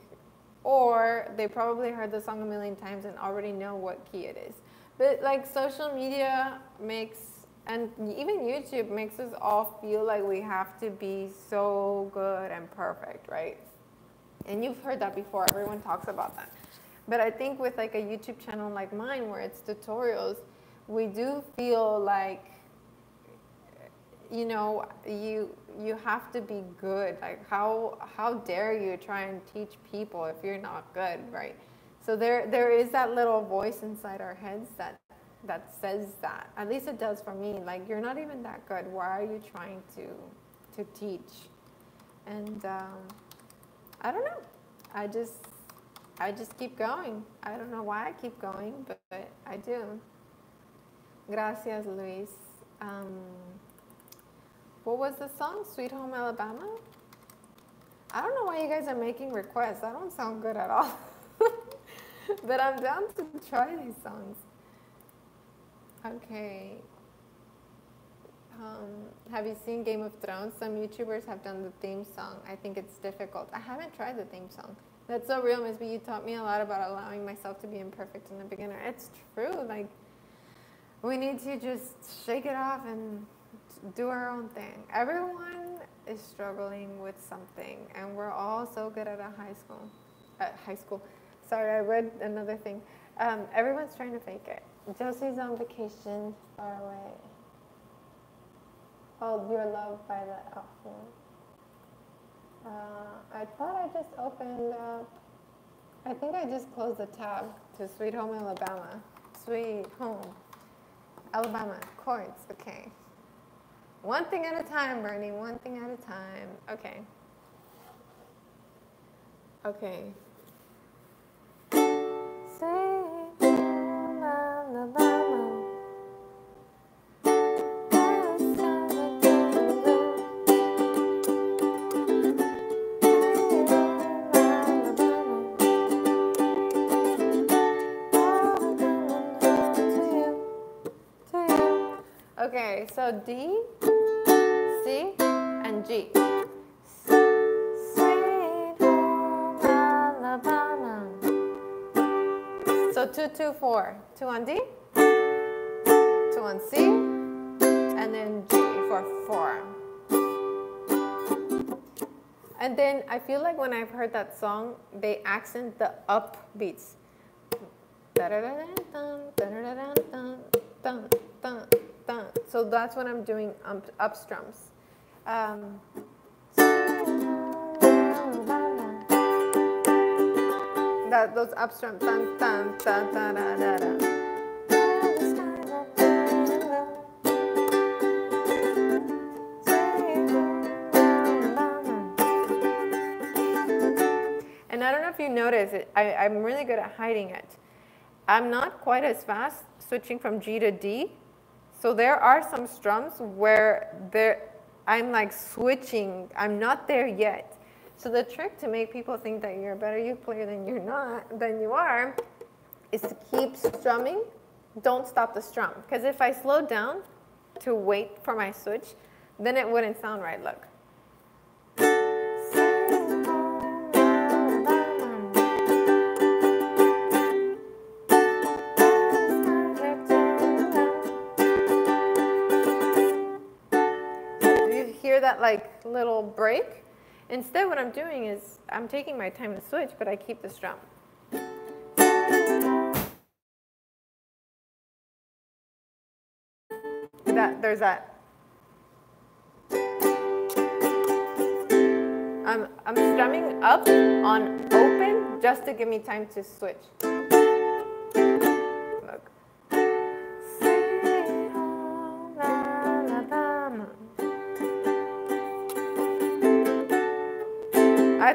Or they probably heard the song a million times and already know what key it is. But like social media makes, and even YouTube makes us all feel like we have to be so good and perfect, right? And you've heard that before. Everyone talks about that. But I think with like a YouTube channel like mine where it's tutorials, we do feel like, you know, you have to be good. Like how dare you try and teach people if you're not good, right? So there is that little voice inside our heads that says that. At least it does for me. Like, you're not even that good. Why are you trying to teach? And I don't know. I just keep going. I don't know why I keep going, but I do. Gracias, Luis. What was the song? Sweet Home Alabama? I don't know why you guys are making requests. I don't sound good at all. But I'm down to try these songs. Okay. Have you seen Game of Thrones? Some YouTubers have done the theme song. I think it's difficult. I haven't tried the theme song. That's so real, Miss B. You taught me a lot about allowing myself to be imperfect and a beginner. It's true. Like, we need to just shake it off and do our own thing. Everyone is struggling with something, and we're all so good at high school. Sorry, I read another thing. Everyone's trying to fake it. Josie's on vacation far away. Hold Your Love by the Outfield. I thought I just opened up. I think I just closed the tab to Sweet Home Alabama. Sweet Home Alabama chords. Okay. One thing at a time, Bernie. One thing at a time. Okay. Okay. Sweet Home Alabama. Okay, so D, C, and G. Sweet Home Alabama. So 2, 2, 4. 2 on D, 2 on C, and then G for 4. And then I feel like when I've heard that song, they accent the up beats. So that's what I'm doing up strums. Those up strums. Dun, dun, dun, dun, dun, dun, dun. And I don't know if you notice it, I'm really good at hiding it. I'm not quite as fast switching from G to D. So there are some strums where I'm like switching. I'm not there yet. So the trick to make people think that you're a better uke player than you are, is to keep strumming. Don't stop the strum. Because if I slow down to wait for my switch, then it wouldn't sound right. Look. That like little break. Instead, what I'm doing is I'm taking my time to switch, but I keep the strum. There's that. I'm strumming up on open just to give me time to switch. Look.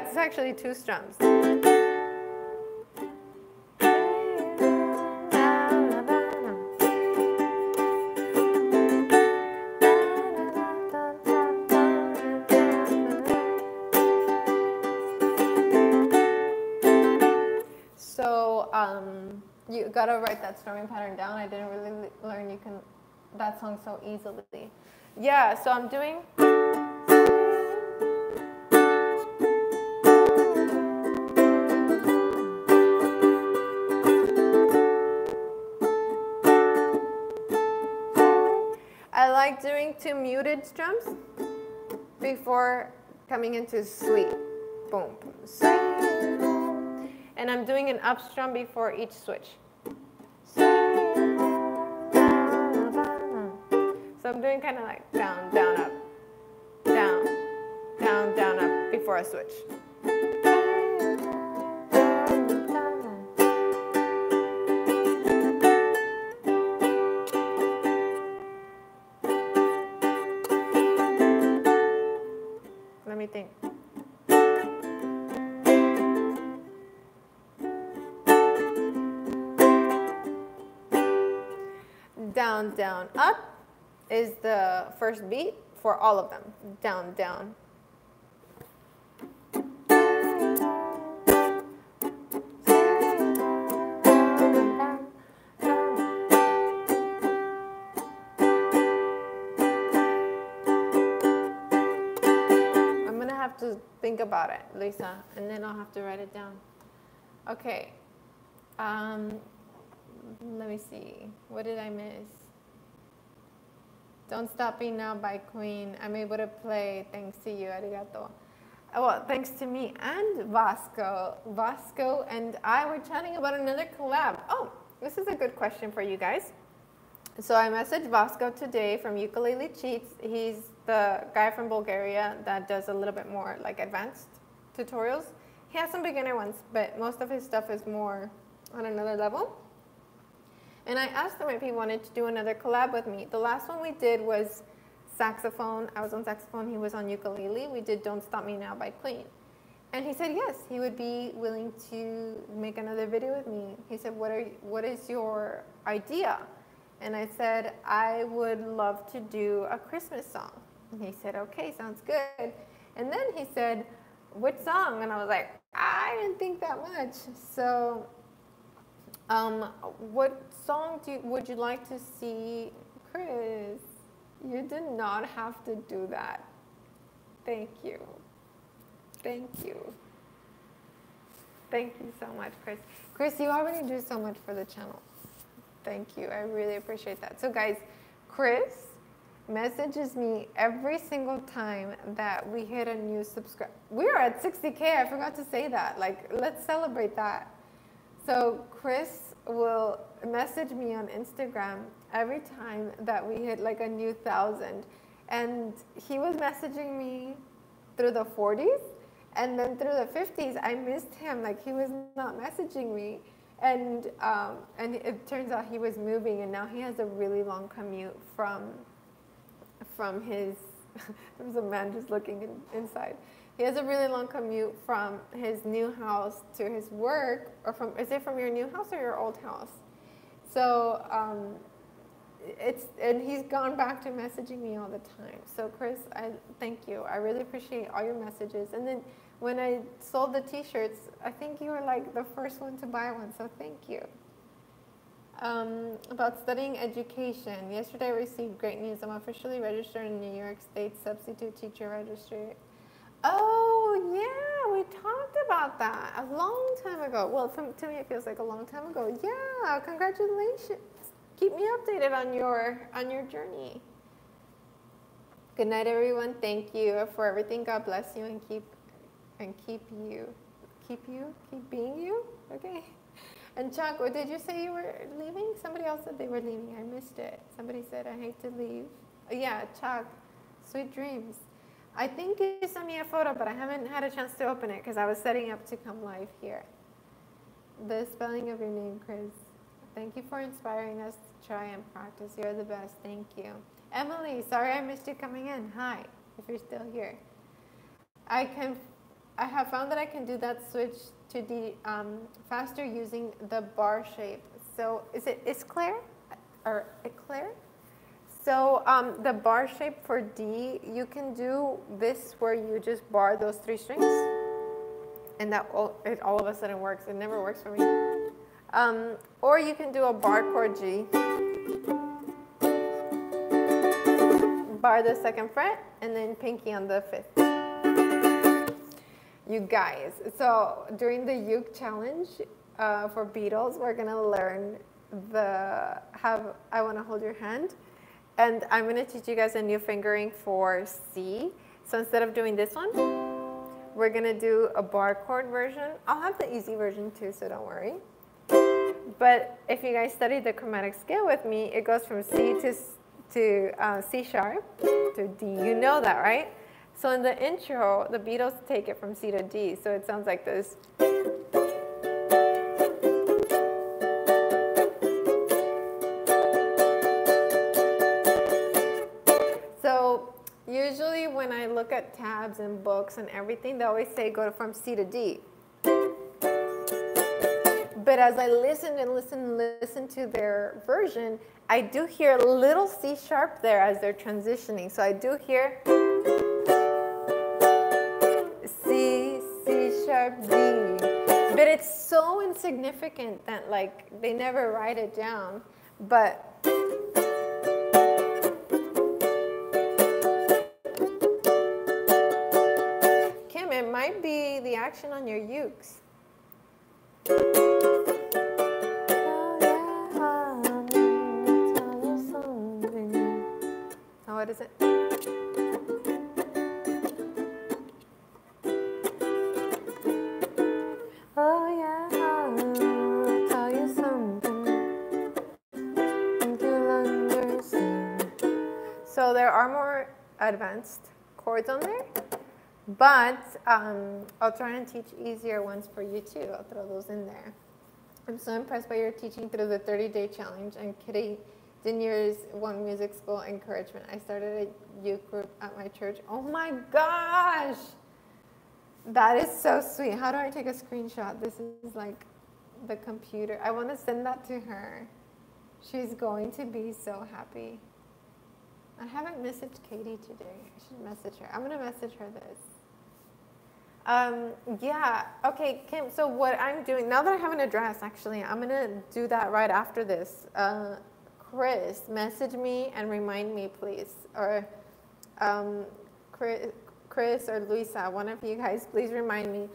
It's actually 2 strums. So you gotta write that strumming pattern down. I didn't really learn that song so easily. Yeah, so I'm doing. I like doing 2 muted strums before coming into sweet. Boom, boom, sweet. And I'm doing an up strum before each switch. So I'm doing kind of like down, down, up, down, down, down, up before I switch. Let me think. Down, down, up is the first beat for all of them. Down, down. have to think about it, Lisa, and then I'll have to write it down. Okay. Let me see. What did I miss? Don't Stop Me Now by Queen. I'm able to play thanks to you. Arigato. Well, thanks to me and Vasco. Vasco and I were chatting about another collab. Oh, this is a good question for you guys. So I messaged Vasco today from Ukulele Cheats. He's the guy from Bulgaria that does a little bit more like advanced tutorials. He has some beginner ones, but most of his stuff is more on another level. And I asked him if he wanted to do another collab with me. The last one we did was saxophone. I was on saxophone, he was on ukulele. We did Don't Stop Me Now by Queen. And he said yes, he would be willing to make another video with me. He said, what is your idea? And I said, I would love to do a Christmas song. And he said, okay, sounds good. And then he said, what song? And I was like, I didn't think that much. So what song would you like to see? Chris, you did not have to do that. Thank you. Thank you. Thank you so much, Chris. Chris, you already do so much for the channel. Thank you. I really appreciate that. So guys, Chris messages me every single time that we hit a new subscribe. We are at 60K. I forgot to say that. Like, let's celebrate that. So Chris will message me on Instagram every time that we hit like a new 1,000. And he was messaging me through the 40s, and then through the 50s, I missed him. Like, he was not messaging me. And it turns out he was moving, and now he has a really long commute from his, there's a man just looking inside. He has a really long commute from his new house to his work, or is it from your new house or your old house? So and he's gone back to messaging me all the time. So Chris, I thank you. I really appreciate all your messages. And then when I sold the t-shirts, I think you were like the first one to buy one, so thank you. About studying education. Yesterday I received great news. I'm officially registered in New York State Substitute Teacher Registry. Oh, yeah, we talked about that a long time ago. Well, to me it feels like a long time ago. Yeah, congratulations. Keep me updated on your journey. Good night, everyone. Thank you for everything. God bless you and keep being you. Okay. And Chuck, did you say you were leaving? Somebody else said they were leaving. I missed it. Somebody said, I hate to leave. Yeah, Chuck, sweet dreams. I think you sent me a photo, but I haven't had a chance to open it because I was setting up to come live here. The spelling of your name, Chris. Thank you for inspiring us to try and practice. You're the best. Thank you. Emily, sorry I missed you coming in. Hi, if you're still here. I have found that I can do that switch to D faster using the bar shape. So is it Eclair or Eclair? So the bar shape for D, you can do this where you just bar those 3 strings, and that it all of a sudden works. It never works for me. Or you can do a bar chord G, bar the 2nd fret, and then pinky on the 5th. You guys, so during the uke challenge for Beatles, we're gonna learn I Wanna Hold Your Hand, and I'm gonna teach you guys a new fingering for C. So instead of doing this one, we're gonna do a bar chord version. I'll have the easy version too, so don't worry. But if you guys study the chromatic scale with me, it goes from C to C sharp to D. You know that, right? So in the intro, the Beatles take it from C to D, so it sounds like this. So usually when I look at tabs and books and everything, they always say go from C to D. But as I listen and listen to their version, I do hear a little C sharp there as they're transitioning. So I do hear C, C sharp, D. But it's so insignificant that like they never write it down. But might be the action on your ukes. Oh, what is it? Oh yeah, I'll tell you something and you'll understand. So there are more advanced chords on there, but I'll try and teach easier ones for you too. I'll throw those in there. I'm so impressed by your teaching through the 30-day challenge and Kitty Denier's One Music School encouragement. I started a youth group at my church. Oh my gosh! That is so sweet. How do I take a screenshot? This is like the computer. I want to send that to her. She's going to be so happy. I haven't messaged Katie today. I should message her. I'm going to message her this. Yeah. Okay, Kim. So what I'm doing, now that I have an address, actually, I'm going to do that right after this. Chris, message me and remind me, please. Or Chris or Luisa, one of you guys, please remind me.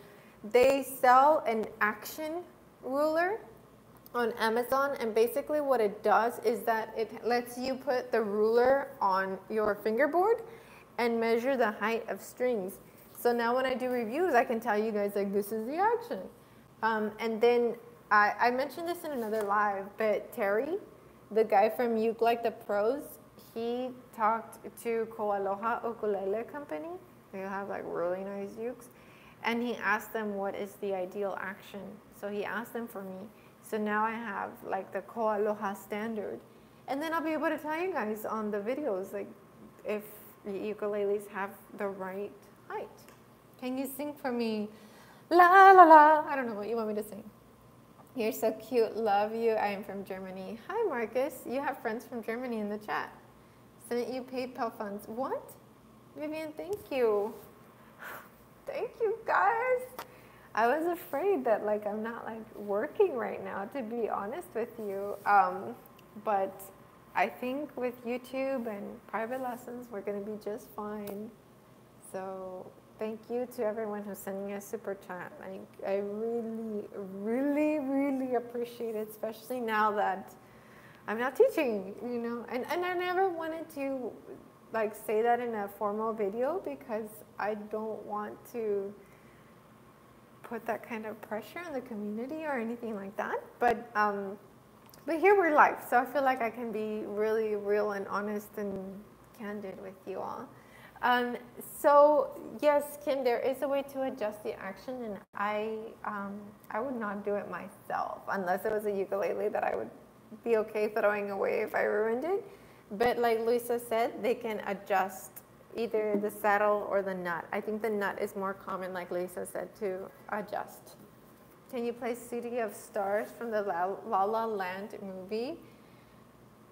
They sell an action ruler on Amazon, and basically what it does is that it lets you put the ruler on your fingerboard and measure the height of strings. So now when I do reviews, I can tell you guys, like, this is the action. And then I mentioned this in another live, but Terry, the guy from Uke Like the Pros, he talked to Koaloha Ukulele Company. They have like really nice ukes. And he asked them what is the ideal action. So he asked them for me. So now I have like the Koaloha standard. And then I'll be able to tell you guys on the videos, like, if ukuleles have the right height. Can you sing for me? La la la. I don't know what you want me to sing. You're so cute. Love you. I am from Germany. Hi, Marcus. You have friends from Germany in the chat. Sent you PayPal funds. What? Vivian, thank you. Thank you, guys. I was afraid that, like, I'm not, like, working right now, to be honest with you. But I think with YouTube and private lessons, we're going to be just fine. So thank you to everyone who's sending me a super chat. Like, I really, really, really appreciate it, especially now that I'm not teaching, you know. And I never wanted to, like, say that in a formal video because I don't want to put that kind of pressure on the community or anything like that. But here we're live, so I feel like I can be really real and honest and candid with you all. So yes, Kim, there is a way to adjust the action, and I would not do it myself unless it was a ukulele that I would be okay throwing away if I ruined it. But like Luisa said, they can adjust either the saddle or the nut. I think the nut is more common, like Luisa said, to adjust. Can you play City of Stars from the La La Land movie?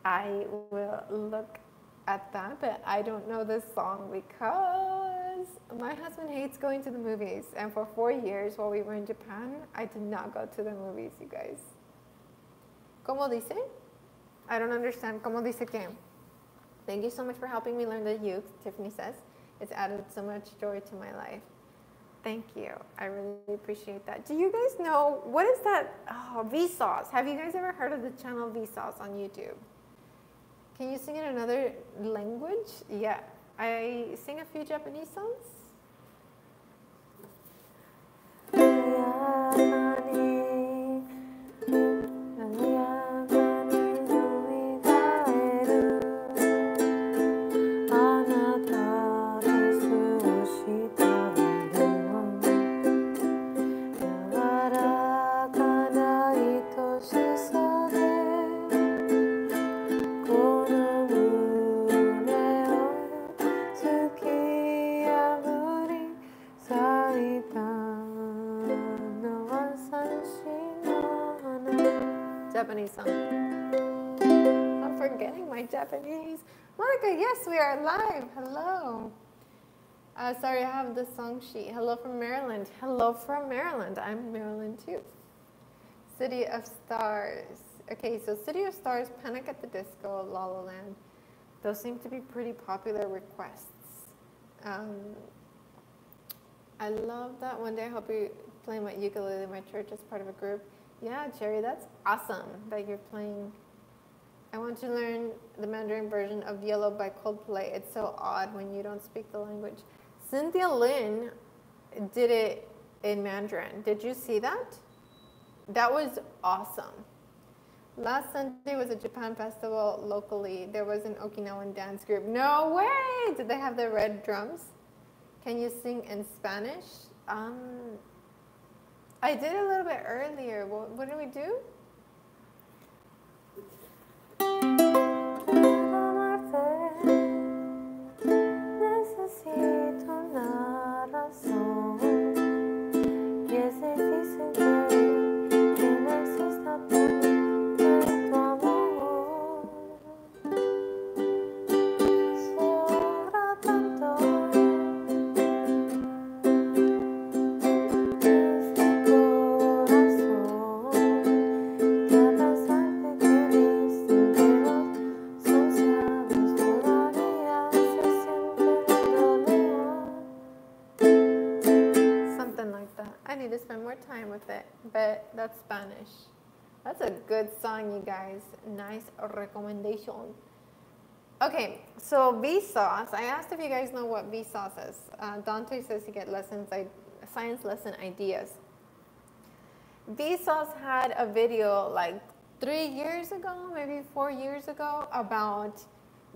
I will look at that, but I don't know this song because my husband hates going to the movies. And for 4 years while we were in Japan, I did not go to the movies, you guys. ¿Cómo dice? I don't understand. ¿Cómo dice qué? Thank you so much for helping me learn the uke, Tiffany says. It's added so much joy to my life. Thank you. I really appreciate that. Do you guys know, what is that? Oh, Vsauce. Have you guys ever heard of the channel Vsauce on YouTube? Can you sing in another language? Yeah. I sing a few Japanese songs. Japanese song. I'm forgetting my Japanese. Monica, yes, we are live. Hello. Sorry, I have the song sheet. Hello from Maryland. Hello from Maryland. I'm Maryland too. City of Stars. Okay, so City of Stars, Panic at the Disco, La La Land. Those seem to be pretty popular requests. I love that. One day I hope you play my ukulele in my church as part of a group. Yeah, Cherry, that's awesome that you're playing. I want to learn the Mandarin version of Yellow by Coldplay. It's so odd when you don't speak the language. Cynthia Lynn did it in Mandarin. Did you see that? That was awesome. Last Sunday was a Japan festival locally. There was an Okinawan dance group. No way! Did they have the red drums? Can you sing in Spanish? I did a little bit earlier. What did we do? Time with it, but that's Spanish. That's a good song, you guys. Nice recommendation. Okay, so Vsauce. I asked if you guys know what Vsauce is. Dante says you get lessons, science lesson ideas. Vsauce had a video like 3 years ago, maybe 4 years ago, about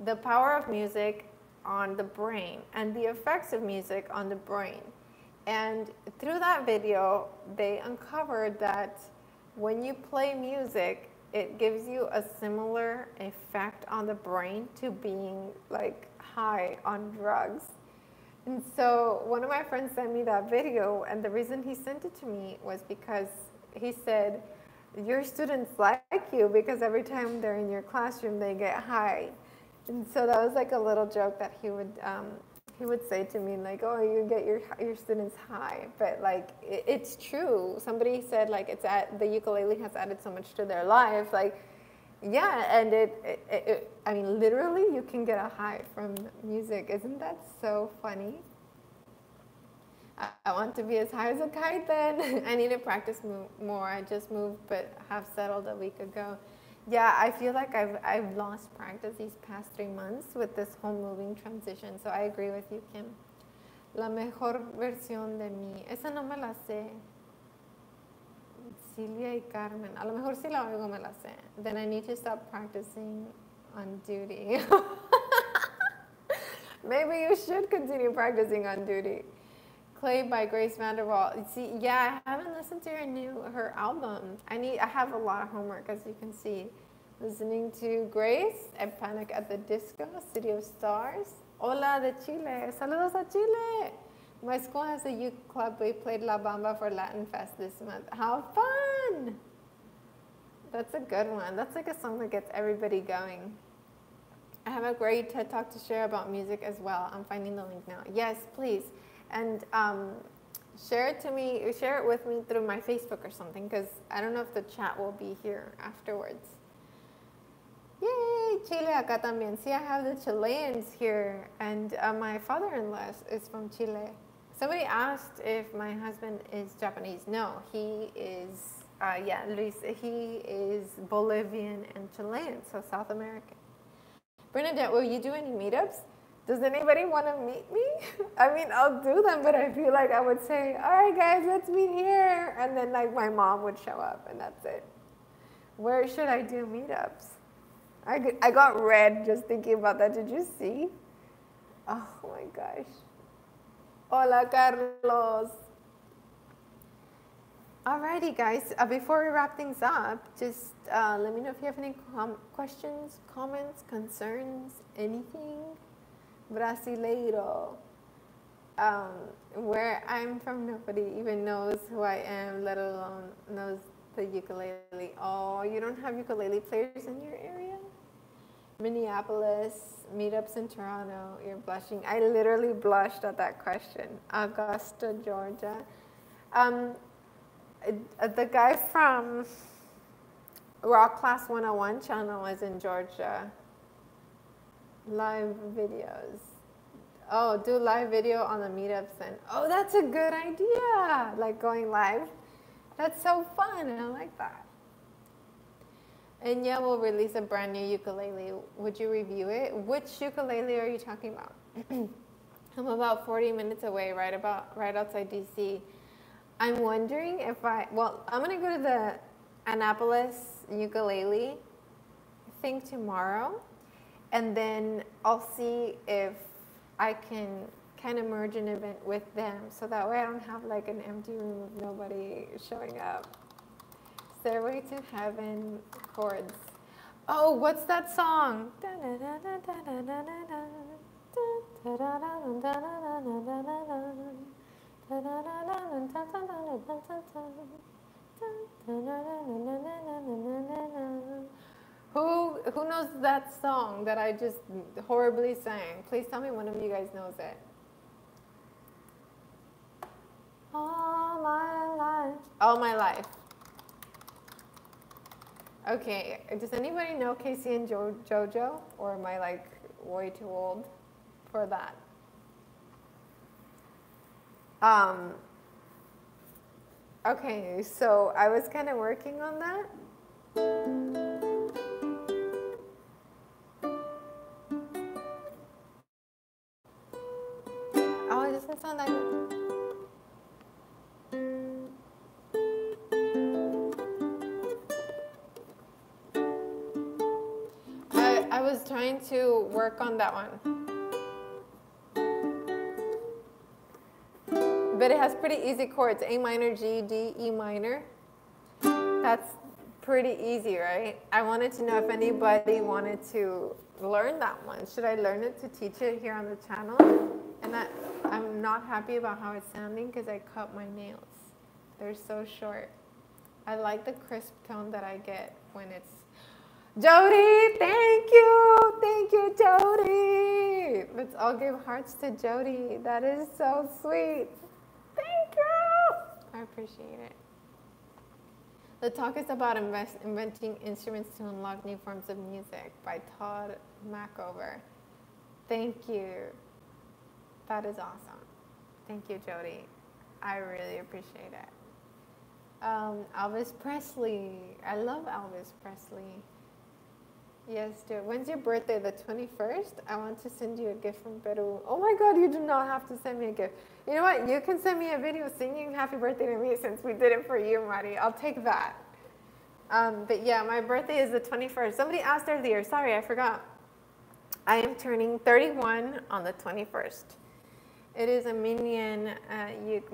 the power of music on the brain and the effects of music on the brain. And through that video, they uncovered that when you play music, it gives you a similar effect on the brain to being like high on drugs. And so one of my friends sent me that video, and the reason he sent it to me was because he said, your students like you because every time they're in your classroom, they get high. And so that was like a little joke that he would say to me, like, oh, you get your students high. But like, it's true. Somebody said like the ukulele has added so much to their life. Like, yeah, and I mean, literally you can get a high from music. Isn't that so funny? I want to be as high as a kite then. I need to practice more. I just moved but have settled a week ago. Yeah, I feel like I've lost practice these past 3 months with this whole moving transition. So I agree with you, Kim. La mejor versión de mí. Esa no me la sé. Silvia y Carmen. A lo mejor si la oigo me la sé. Then I need to stop practicing on duty. Maybe you should continue practicing on duty. Clay by Grace Vanderwall. See, yeah, I haven't listened to her album. I have a lot of homework, as you can see. Listening to Grace and Panic at the Disco, City of Stars. Hola de Chile. Saludos a Chile. My school has a youth club. We played La Bamba for Latin Fest this month. How fun! That's a good one. That's like a song that gets everybody going. I have a great TED Talk to share about music as well. I'm finding the link now. Yes, please. And share it with me through my Facebook or something, because I don't know if the chat will be here afterwards. Yay, Chile acá también. See, I have the Chileans here, and my father-in-law is from Chile. Somebody asked if my husband is Japanese. No, he is, Luis, he is Bolivian and Chilean, so South American. Bernadette, will you do any meetups? Does anybody want to meet me? I mean, I'll do them, but I feel like I would say, all right, guys, let's meet here. And then like my mom would show up and that's it. Where should I do meetups? I got red just thinking about that. Did you see? Oh my gosh. Hola, Carlos. Alrighty, guys. Before we wrap things up, just let me know if you have any questions, comments, concerns, anything. Brasileiro. Where I'm from, nobody even knows who I am, let alone knows the ukulele. Oh, you don't have ukulele players in your area? Minneapolis, meetups in Toronto, you're blushing. I literally blushed at that question. Augusta, Georgia. The guy from Rock Class 101 channel is in Georgia. Live videos. Oh, do live video on the meetups then. Oh, that's a good idea. Like going live. That's so fun. I like that. And yeah, we'll release a brand new ukulele. Would you review it? Which ukulele are you talking about? I'm about 40 minutes away, right outside DC. I'm wondering if I'm gonna go to the Annapolis ukulele thing tomorrow, and then I'll see if I can kind of merge an event with them, so that way I don't have like an empty room of nobody showing up. Stairway to Heaven chords. Oh, what's that song? Who knows that song that I just horribly sang? Please tell me one of you guys knows it. All my life. All my life. Okay, does anybody know Casey and JoJo? Or am I like way too old for that? Okay, so I was kind of working on that. Oh, it doesn't sound like I was trying to work on that one. But it has pretty easy chords. A minor, G, D, E minor. That's pretty easy, right? I wanted to know if anybody wanted to learn that one. Should I learn it to teach it here on the channel? And I'm not happy about how it's sounding because I cut my nails. They're so short. I like the crisp tone that I get when it's... Jody, thank you. Thank you, Jody. Let's all give hearts to Jody. That is so sweet. Thank you. I appreciate it. The talk is about inventing instruments to unlock new forms of music by Todd Mackover. Thank you. That is awesome. Thank you, Jody. I really appreciate it. Elvis Presley. I love Elvis Presley. Yes, dear. When's your birthday? The 21st? I want to send you a gift from Peru. Oh my God, you do not have to send me a gift. You know what? You can send me a video singing happy birthday to me since we did it for you, Mari. I'll take that. But yeah, my birthday is the 21st. Somebody asked earlier. Sorry, I forgot. I am turning 31 on the 21st. It is a minion.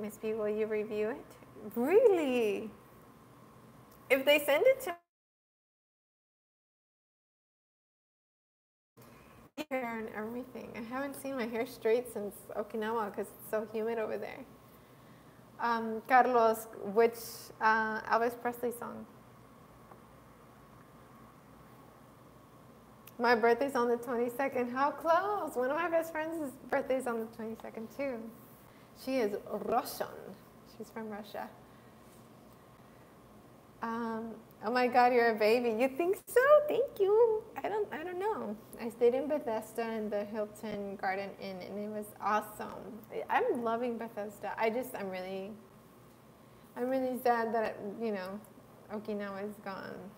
Miss B, will you review it? Really? If they send it to hair and everything. I haven't seen my hair straight since Okinawa because it's so humid over there. Carlos, which Elvis Presley song? My birthday's on the 22nd. How close? One of my best friends' birthday's on the 22nd too. She is Russian. She's from Russia. Oh my God, you're a baby. You think so? Thank you. I don't know. I stayed in Bethesda in the Hilton Garden Inn, and it was awesome. I'm loving Bethesda. I'm really sad that, Okinawa is gone.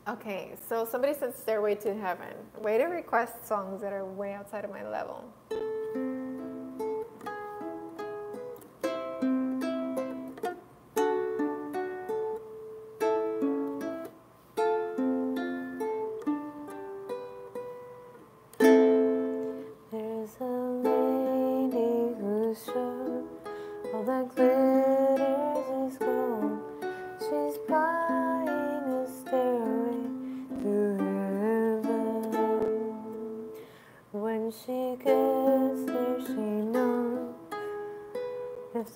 Okay, so somebody said Stairway to Heaven. Way to request songs that are way outside of my level.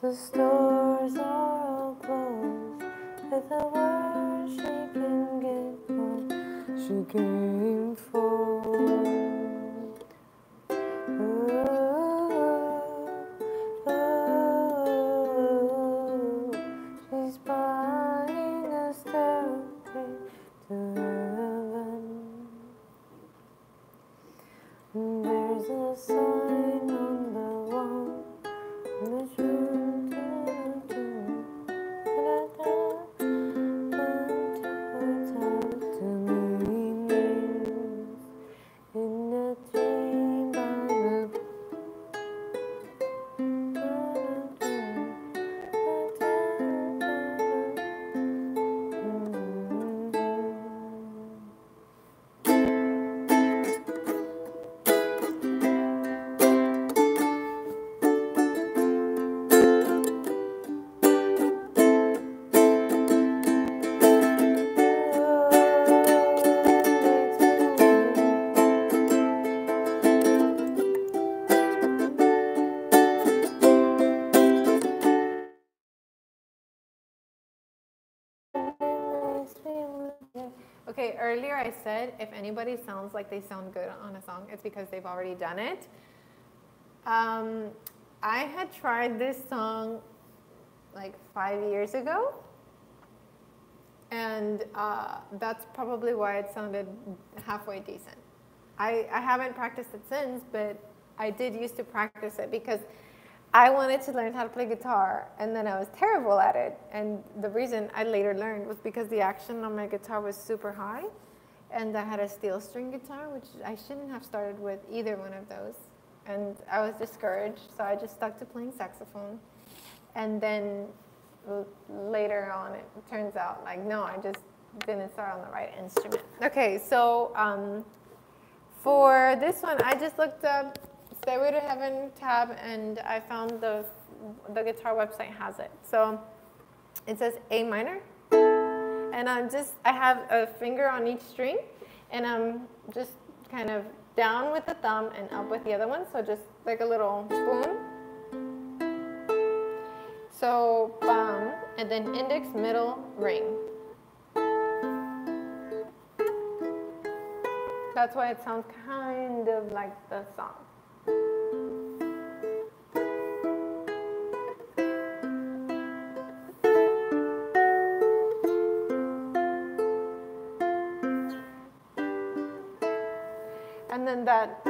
The stores are all closed. With a word she can get what she came for. She's buying a stairway to heaven. There's a sign Okay, earlier I said if anybody sounds like they sound good on a song, it's because they've already done it. I had tried this song like 5 years ago, and that's probably why it sounded halfway decent. I haven't practiced it since, but I did used to practice it because I wanted to learn how to play guitar, and then I was terrible at it. And the reason I later learned was because the action on my guitar was super high, and I had a steel string guitar, which I shouldn't have started with either one of those. And I was discouraged, so I just stuck to playing saxophone. And then later on, it turns out like, no, I just didn't start on the right instrument. Okay, so for this one, I just looked up Stairway to Heaven tab, and I found the guitar website has it. So it says A minor, and I have a finger on each string, and I'm just kind of down with the thumb and up with the other one, so just like a little spoon. So and then index, middle, ring. That's why it sounds kind of like the song. And then that,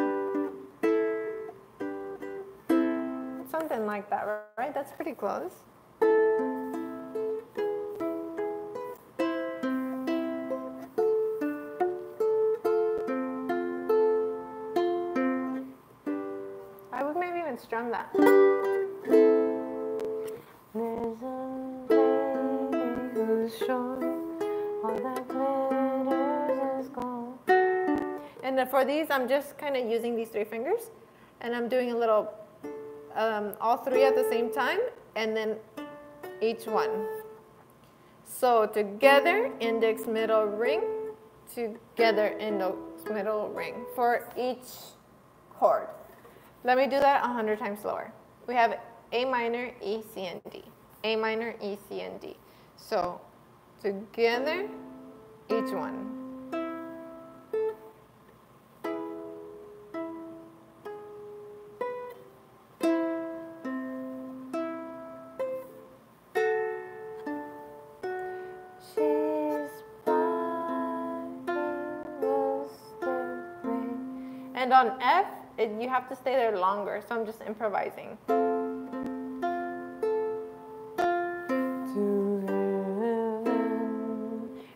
something like that, right? That's pretty close. I would maybe even strum that. There's a lady who's sure all that glitters is gold. And then for these, I'm just kind of using these 3 fingers, and I'm doing a little, all 3 at the same time, and then each one. So together, index, middle, ring, together, index, middle, ring for each chord. Let me do that 100 times slower. We have A minor, E, C, and D. A minor, E, C, and D. So together, each one. And on F, you have to stay there longer, so I'm just improvising.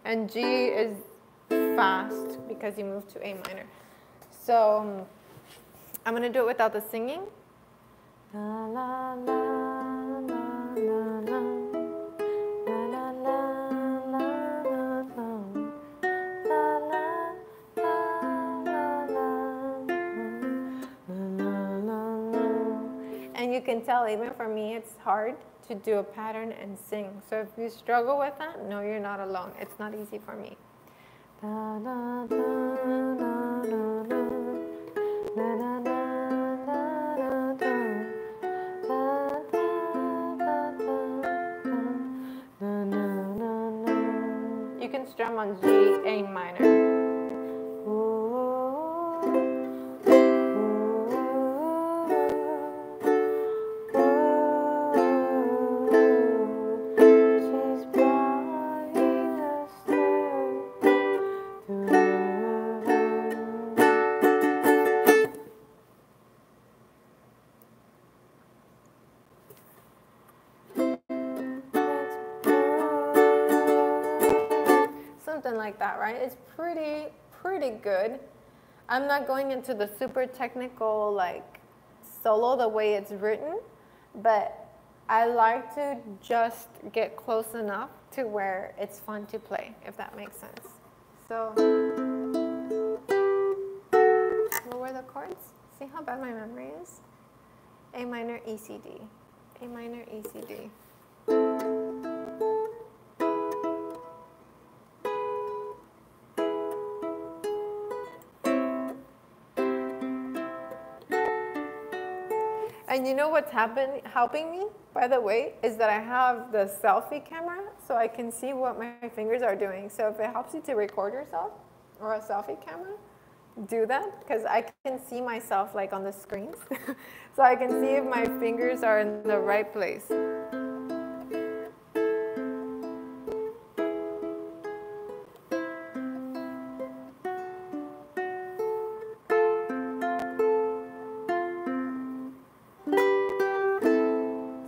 And G is fast because you move to A minor. So I'm going to do it without the singing. La la la la la la. La la la la la la. La la la la la. And you can tell, even for me, it's hard to do a pattern and sing. So if you struggle with that, no, you're not alone. It's not easy for me. Da da da da da da. Da da da da da da. Da da da da da. You can strum on G, A minor. Something like that, right? It's pretty good. I'm not going into the super technical like solo the way it's written, but I like to just get close enough to where it's fun to play, if that makes sense. So, what were the chords? See how bad my memory is? A minor, E, C, D. A minor, E, C, D. And you know what's helping me, by the way, is that I have the selfie camera, so I can see what my fingers are doing. So if it helps you to record yourself, or a selfie camera, do that, because I can see myself like on the screens. So I can see if my fingers are in the right place.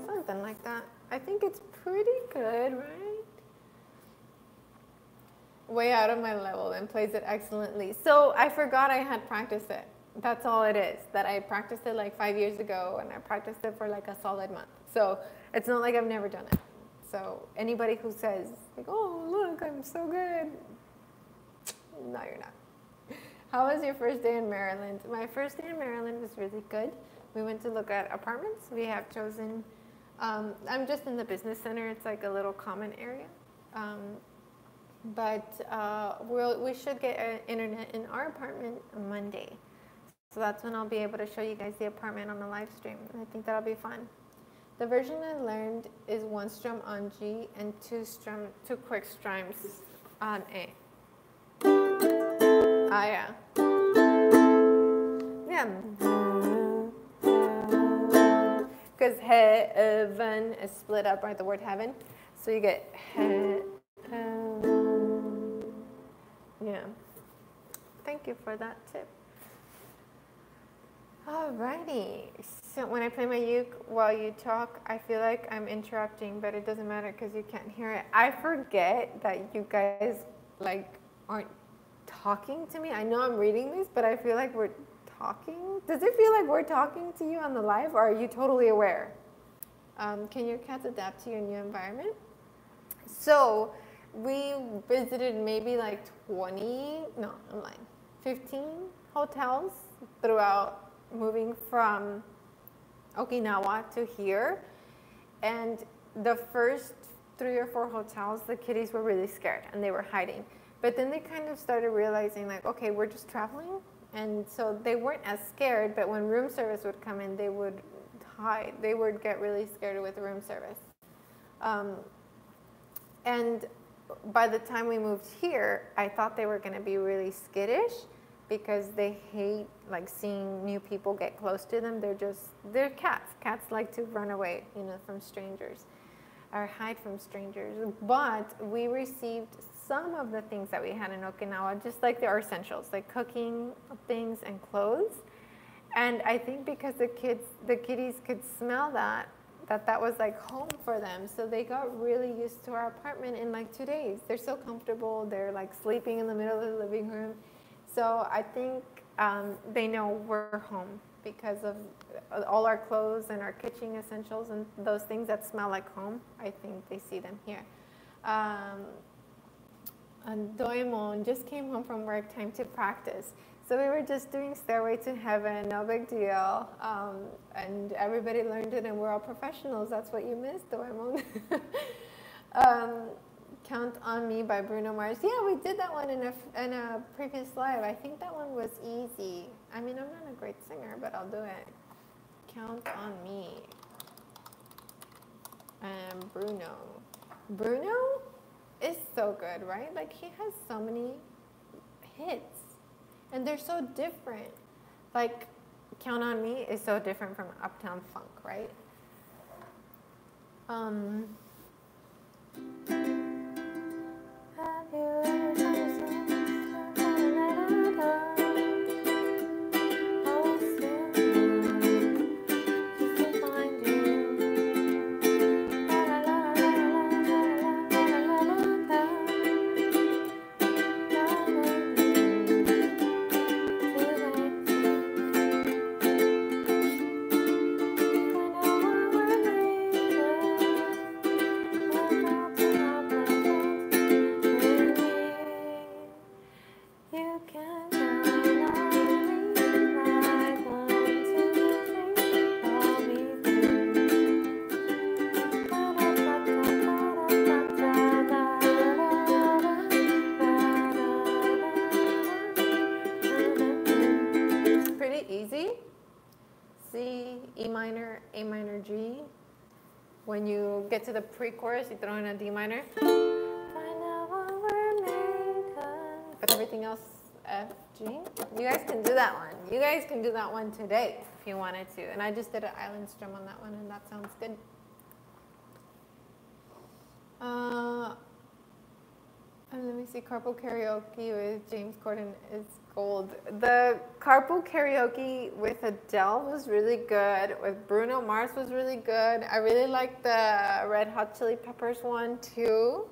Something like that. I think it's pretty good, right? Way out of my level and plays it excellently. So I forgot I had practiced it. That's all it is. That I practiced it like 5 years ago, and I practiced it for like a solid month. So it's not like I've never done it. So anybody who says like, "Oh, look, I'm so good," no, you're not. How was your first day in Maryland? My first day in Maryland was really good. We went to look at apartments. We have chosen. I'm just in the business center. It's like a little common area. But we should get internet in our apartment on Monday. So that's when I'll be able to show you guys the apartment on the live stream. And I think that'll be fun. The version I learned is 1 strum on G and 2 quick strums on A. Ah, yeah. Yeah. Because heaven is split up by the word heaven. So you get yeah. Thank you for that tip. Alrighty. So when I play my uke while you talk, I feel like I'm interrupting, but it doesn't matter because you can't hear it. I forget that you guys like aren't talking to me. I know I'm reading this, but I feel like we're talking. Does it feel like we're talking to you on the live, or are you totally aware? Can your cats adapt to your new environment? So we visited maybe like 15 hotels throughout moving from Okinawa to here. And the first 3 or 4 hotels, the kitties were really scared and they were hiding. But then they kind of started realizing like, okay, we're just traveling. And so they weren't as scared, but when room service would come in, they would hide. They would get really scared with room service. And by the time we moved here, I thought they were going to be really skittish because they hate like seeing new people get close to them. They're cats. Cats like to run away, from strangers or hide from strangers. But we received some of the things that we had in Okinawa, just like our essentials, like cooking things and clothes. And I think because the kitties could smell that was like home for them. So they got really used to our apartment in like 2 days. They're so comfortable. They're like sleeping in the middle of the living room. So I think they know we're home because of all our clothes and our kitchen essentials and those things that smell like home. I think they see them here. And Doemon just came home from work, time to practice. So we were just doing Stairway to Heaven, no big deal. And everybody learned it and we're all professionals. That's what you missed, Doemon. Count on Me by Bruno Mars. Yeah, we did that one in a previous live. I think that one was easy. I mean, I'm not a great singer, but I'll do it. Count on Me. And Bruno. Bruno is so good, right? Like, he has so many hits. And they're so different. Like, Count on Me is so different from Uptown Funk, right? Have you ever tried to I'll send you just to find you. La la la la la la la la la you get to the pre-chorus, you throw in a D minor. Find out what we're made of. But everything else, F, G. You guys can do that one. You guys can do that one today if you wanted to. And I just did an island strum on that one, and that sounds good. And let me see, carpool karaoke with James Corden is gold. The carpool karaoke with Adele was really good. With Bruno Mars was really good. I really liked the Red Hot Chili Peppers one too.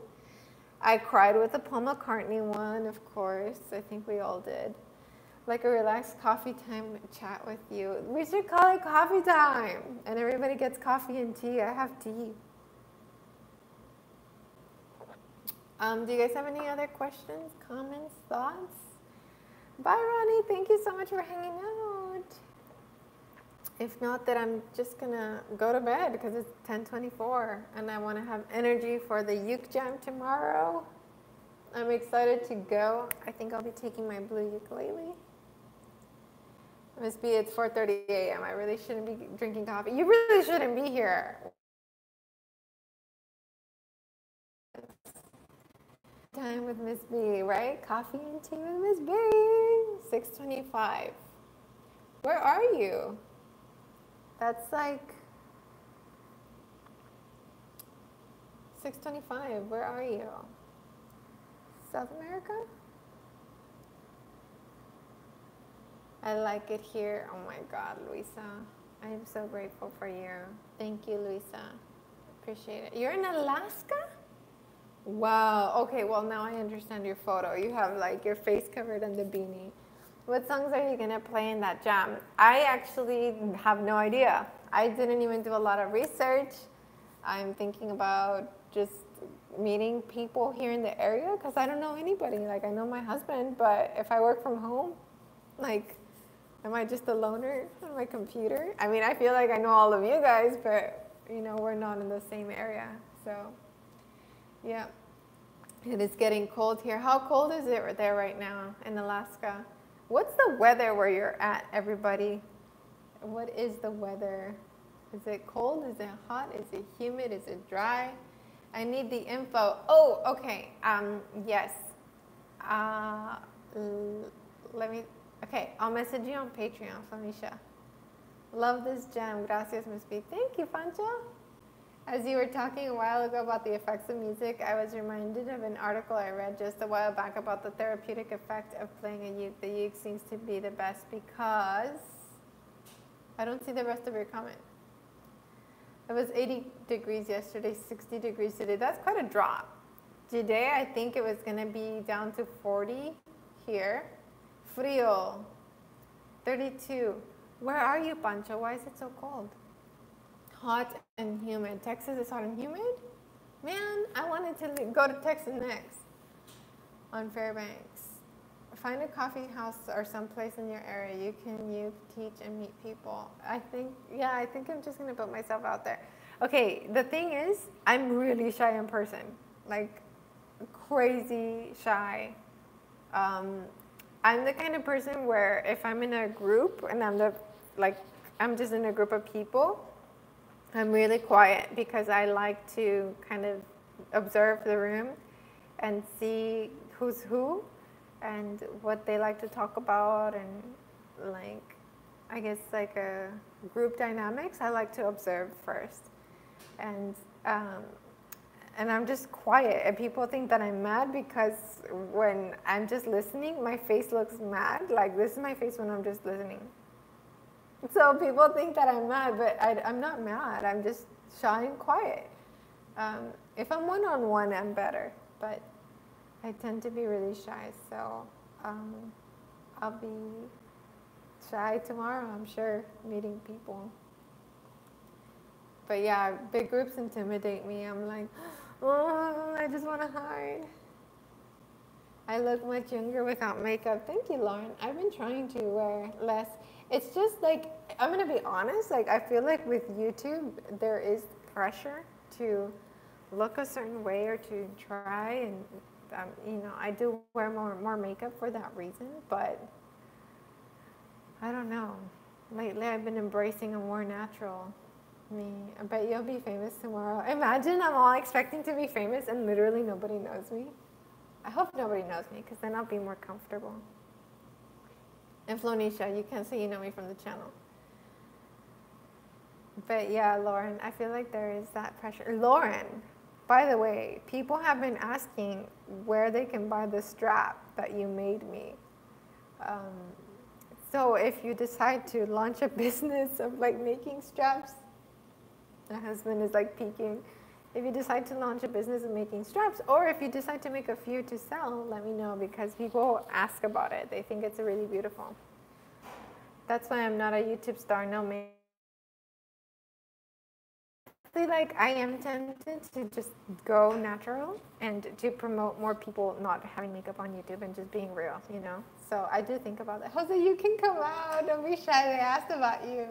I cried with the Paul McCartney one, of course. I think we all did. Like a relaxed coffee time chat with you. We should call it coffee time. And everybody gets coffee and tea. I have tea. Do you guys have any other questions, comments, thoughts? Bye, Ronnie. Thank you so much for hanging out. If not, then I'm just going to go to bed because it's 10:24 and I want to have energy for the uke jam tomorrow. I'm excited to go. I think I'll be taking my blue ukulele. Miss B, it's 4:30 a.m. I really shouldn't be drinking coffee. You really shouldn't be here. Time with Miss B, right? Coffee and tea with Miss B. 6:25. Where are you? That's like 6:25. Where are you? South America? I like it here. Oh my God, Luisa. I am so grateful for you. Thank you, Luisa. Appreciate it. You're in Alaska? Wow. Okay, well, now I understand your photo. You have like your face covered in the beanie. What songs are you going to play in that jam? I actually have no idea. I didn't even do a lot of research. I'm thinking about just meeting people here in the area because I don't know anybody. Like, I know my husband, but if I work from home, like, am I just a loner on my computer? I mean, I feel like I know all of you guys, but, you know, we're not in the same area. So, yeah. It is getting cold here. How cold is it there right now in Alaska? What's the weather where you're at, everybody? What is the weather? Is it cold? Is it hot? Is it humid? Is it dry? I need the info. Oh, okay. Yes. Okay, I'll message you on Patreon, Flamisha. Love this jam. Gracias, Miss B. Thank you, Pancho. As you were talking a while ago about the effects of music, I was reminded of an article I read just a while back about the therapeutic effect of playing a uke. The uke seems to be the best because... I don't see the rest of your comment. It was 80 degrees yesterday, 60 degrees today. That's quite a drop. Today, I think it was going to be down to 40 here. Frio, 32. Where are you, Pancho? Why is it so cold? Hot and humid. Texas is hot and humid? Man, I wanted to go to Texas next on Fairbanks. Find a coffee house or someplace in your area you can teach and meet people. I think I'm just going to put myself out there. Okay, the thing is, I'm really shy in person. Like, crazy shy. I'm the kind of person where if I'm in a group and I'm just in a group of people, I'm really quiet because I like to kind of observe the room and see who's who and what they like to talk about and like, I guess like a group dynamics. I like to observe first. And I'm just quiet and people think that I'm mad because when I'm just listening, my face looks mad. Like this is my face when I'm just listening. So people think that I'm mad, but I'm not mad. I'm just shy and quiet. If I'm one-on-one, I'm better, but I tend to be really shy. So I'll be shy tomorrow, I'm sure, meeting people. But yeah, big groups intimidate me. I'm like, oh, I just want to hide. I look much younger without makeup. Thank you, Lauren. I've been trying to wear less. It's just like, I'm going to be honest, like I feel like with YouTube, there is pressure to look a certain way or to try. And, I do wear more makeup for that reason. But I don't know. Lately, I've been embracing a more natural Me. I bet you'll be famous tomorrow. Imagine I'm all expecting to be famous and literally nobody knows me. I hope nobody knows me because then I'll be more comfortable. And Flonisha, you can't say you know me from the channel. But yeah, Lauren, I feel like there is that pressure. Lauren, by the way, people have been asking where they can buy the strap that you made me. So if you decide to launch a business of like making straps, my husband is like peeking. If you decide to launch a business of making straps, or if you decide to make a few to sell, let me know because people ask about it. They think it's really beautiful. That's why I'm not a YouTube star. No, like I am tempted to just go natural and to promote more people not having makeup on YouTube and just being real, you know. So I do think about that. Jose, you can come out. Don't be shy. They asked about you.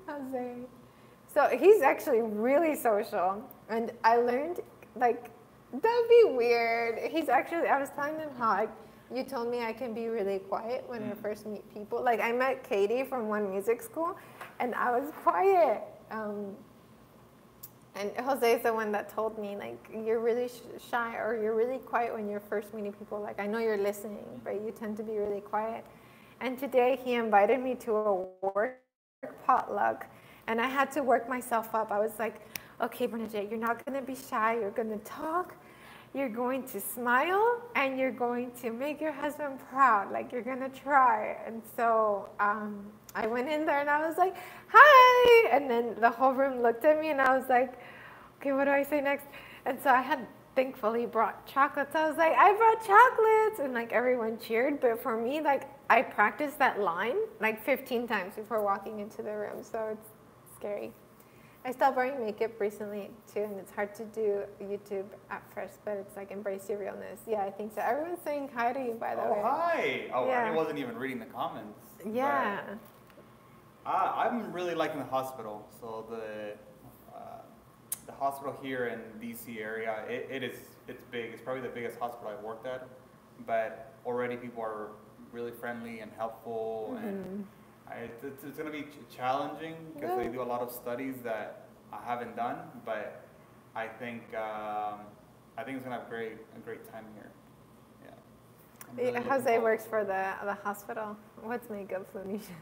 Jose. So he's actually really social, and I learned like don't be weird. He's actually. I was telling them how you told me I can be really quiet when I first meet people. Like I met Katie from One Music School, and I was quiet. And Jose is the one that told me, like, you're really shy or you're really quiet when you're first meeting people. Like, I know you're listening, but you tend to be really quiet. And today he invited me to a work potluck, and I had to work myself up. I was like, okay, Bernadette, you're not going to be shy. You're going to talk. You're going to smile, and you're going to make your husband proud. Like, you're going to try. And so I went in there and I was like, hi. And then the whole room looked at me and I was like, okay, what do I say next? And so I had thankfully brought chocolates. I was like, I brought chocolates. And like everyone cheered. But for me, like I practiced that line like 15 times before walking into the room. So it's scary. I stopped wearing makeup recently too, and it's hard to do YouTube at first, but it's like embrace your realness. Yeah, I think so. Everyone's saying hi to you, by the way. Oh, hi. Oh, yeah. I wasn't even reading the comments. Yeah. I'm really liking the hospital. So the hospital here in DC area, it's big. It's probably the biggest hospital I've worked at, but already people are really friendly and helpful, and it's going to be challenging because they do a lot of studies that I haven't done, but I think it's going to have a great time here. Yeah. Really Jose works for the hospital. What's makeup, Felicia?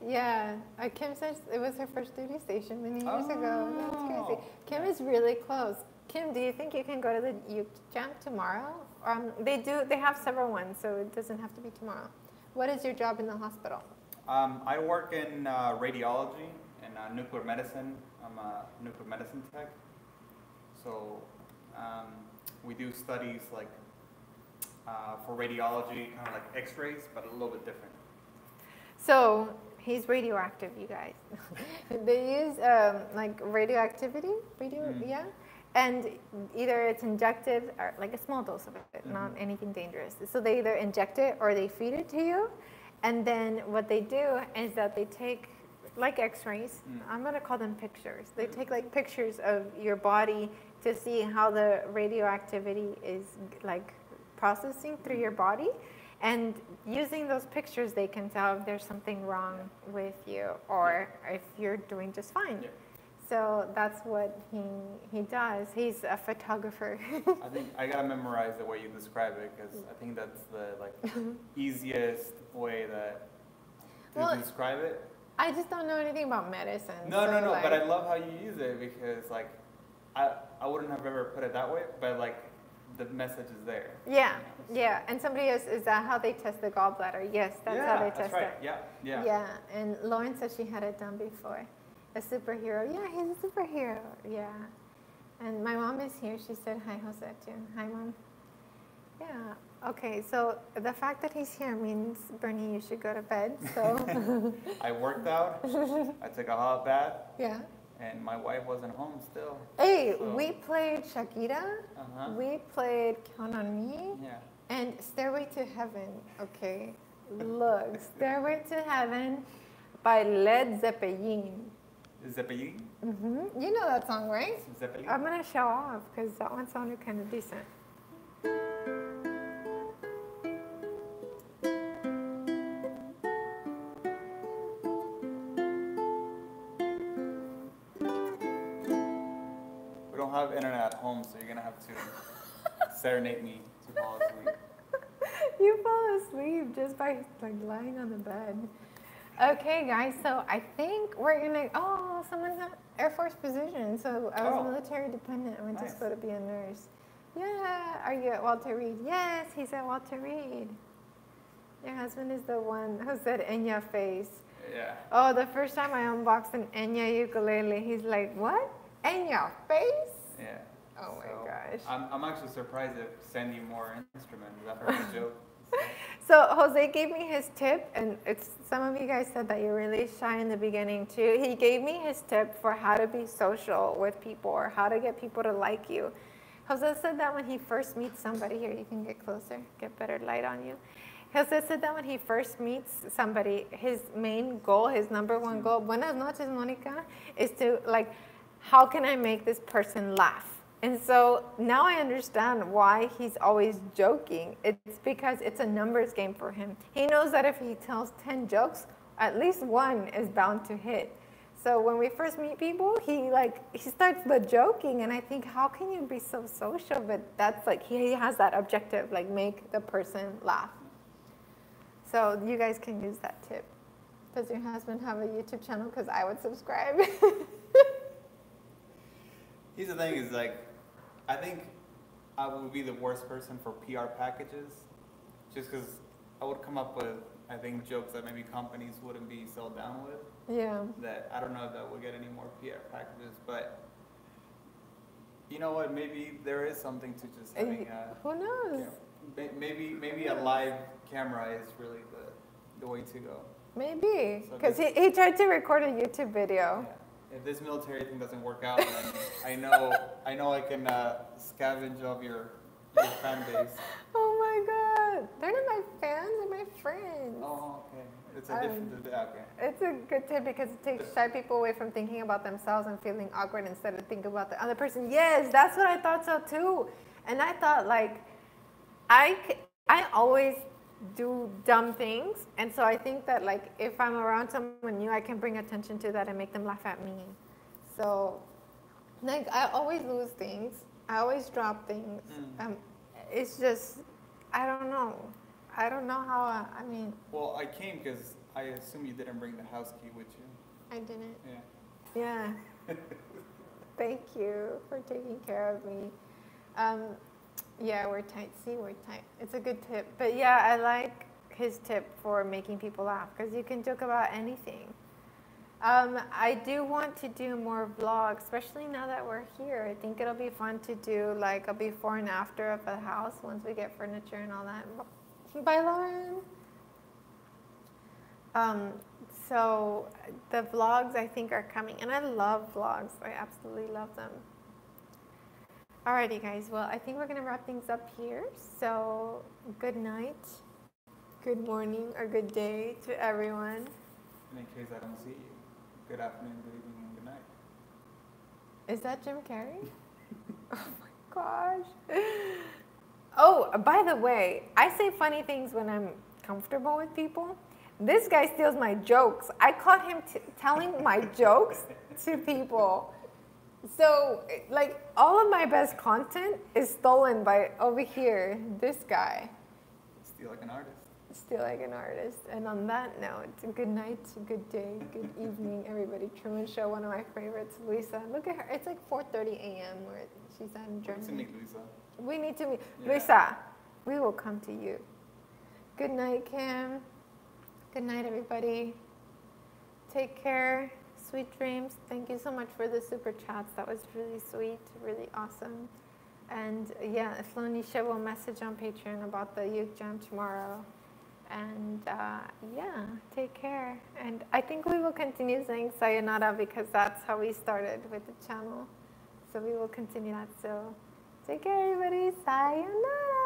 Yeah, Kim says it was her first duty station many years ago. That's crazy. Kim is really close. Kim, do you think you can go to the Uke Jam tomorrow? They have several ones, so it doesn't have to be tomorrow. What is your job in the hospital? I work in radiology and nuclear medicine. I'm a nuclear medicine tech. So we do studies like for radiology, kind of like x-rays, but a little bit different. So he's radioactive, you guys. They use like radioactivity, yeah? And either it's injected or like a small dose of it, not anything dangerous. So they either inject it or they feed it to you. And then what they do is that they take, like x-rays, I'm going to call them pictures. They take like pictures of your body to see how the radioactivity is like processing through your body. And using those pictures, they can tell if there's something wrong with you or if you're doing just fine. Yeah. So that's what he does. He's a photographer. I think I gotta memorize the way you describe it because I think that's the easiest way to describe it. I just don't know anything about medicine. No, but I love how you use it because like I wouldn't have ever put it that way, but like the message is there. Yeah, yeah. And somebody else, is that how they test the gallbladder? Yes, that's how they test it. Yeah, yeah. Yeah, and Lauren said she had it done before. A superhero. Yeah, he's a superhero. Yeah. And my mom is here. She said hi, Jose, too. Hi, Mom. Yeah. Okay, so the fact that he's here means, Bernie, you should go to bed. So I worked out. I took a hot bath. Yeah. And my wife wasn't home still. Hey, so. We played Shakira. We played Count on Me. Yeah. And Stairway to Heaven. Okay. Look, Stairway to Heaven by Led Zeppelin. Zeppelin? You know that song, right? Zeppelin. I'm going to show off because that one sounded kind of decent. don't have internet at home, so you're gonna have to serenade me to fall asleep. You fall asleep just by like lying on the bed. Okay, guys, so I think we're gonna, someone had Air Force position. So I was military dependent. I went to school to be a nurse. Yeah, are you at Walter Reed? Yes, he's at Walter Reed. Your husband is the one who said Enya face. Yeah. Oh, the first time I unboxed an Enya ukulele, he's like, what? Enya face? Yeah. Oh my gosh. I'm actually surprised to send you more instruments. I've heard the joke. So Jose gave me his tip, and some of you guys said that you're really shy in the beginning too. He gave me his tip for how to be social with people or how to get people to like you. Jose said that when he first meets somebody, here you can get closer, get better light on you. Jose said that when he first meets somebody, his main goal, his number one goal, buenas noches, Monica, is to like, how can I make this person laugh? And so now I understand why he's always joking. It's because it's a numbers game for him. He knows that if he tells 10 jokes, at least one is bound to hit. So when we first meet people, he starts the joking, and I think, how can you be so social? But that's like, he has that objective, like make the person laugh. So you guys can use that tip. Does your husband have a YouTube channel? Because I would subscribe. Here's the thing is like, I think I would be the worst person for PR packages, just because I would come up with, I think, jokes that maybe companies wouldn't be so down with. Yeah. That I don't know if that would get any more PR packages, but you know what? Maybe there is something to just having a. Who knows? Maybe a live camera is really the way to go. Maybe, because he tried to record a YouTube video. Yeah. If this military thing doesn't work out, then I know I can scavenge off your fan base. Oh my God, they're not my fans; they're my friends. Oh, okay. It's a different. Okay. It's a good tip because it takes shy people away from thinking about themselves and feeling awkward instead of thinking about the other person. Yes, that's what I thought so too. And I thought like, I always do dumb things, and so I think that like if I'm around someone new, I can bring attention to that and make them laugh at me. So like I always lose things, I always drop things. It's just I don't know how I mean. Well, I came because I assume you didn't bring the house key with you. I didn't. Yeah. Thank you for taking care of me. Yeah, we're tight. See, we're tight. It's a good tip. But yeah, I like his tip for making people laugh because you can joke about anything. I do want to do more vlogs, especially now that we're here. I think it'll be fun to do like a before and after of the house once we get furniture and all that. Bye, Lauren. So the vlogs I think are coming, and I love vlogs. I absolutely love them. Alrighty, guys. Well, I think we're gonna wrap things up here. So good night, good morning, or good day to everyone. And in case I don't see you, good afternoon, good evening, and good night. Is that Jim Carrey? Oh my gosh. Oh, by the way, I say funny things when I'm comfortable with people. This guy steals my jokes. I caught him telling my jokes to people. So, like, all of my best content is stolen by over here, this guy. Steal like an artist. Steal like an artist. And on that note, good night, good day, good evening, everybody. Truman Show, one of my favorites. Luisa, look at her. It's like 4:30 a.m. where she's at in Germany. We need to meet Luisa. We need to meet. Yeah. Luisa, we will come to you. Good night, Kim. Good night, everybody. Take care. Sweet dreams. Thank you so much for the super chats. That was really sweet, really awesome. And yeah, Flonisha will message on Patreon about the Uke Jam tomorrow. And yeah, take care. And I think we will continue saying sayonara because that's how we started with the channel. So we will continue that. So take care, everybody. Sayonara.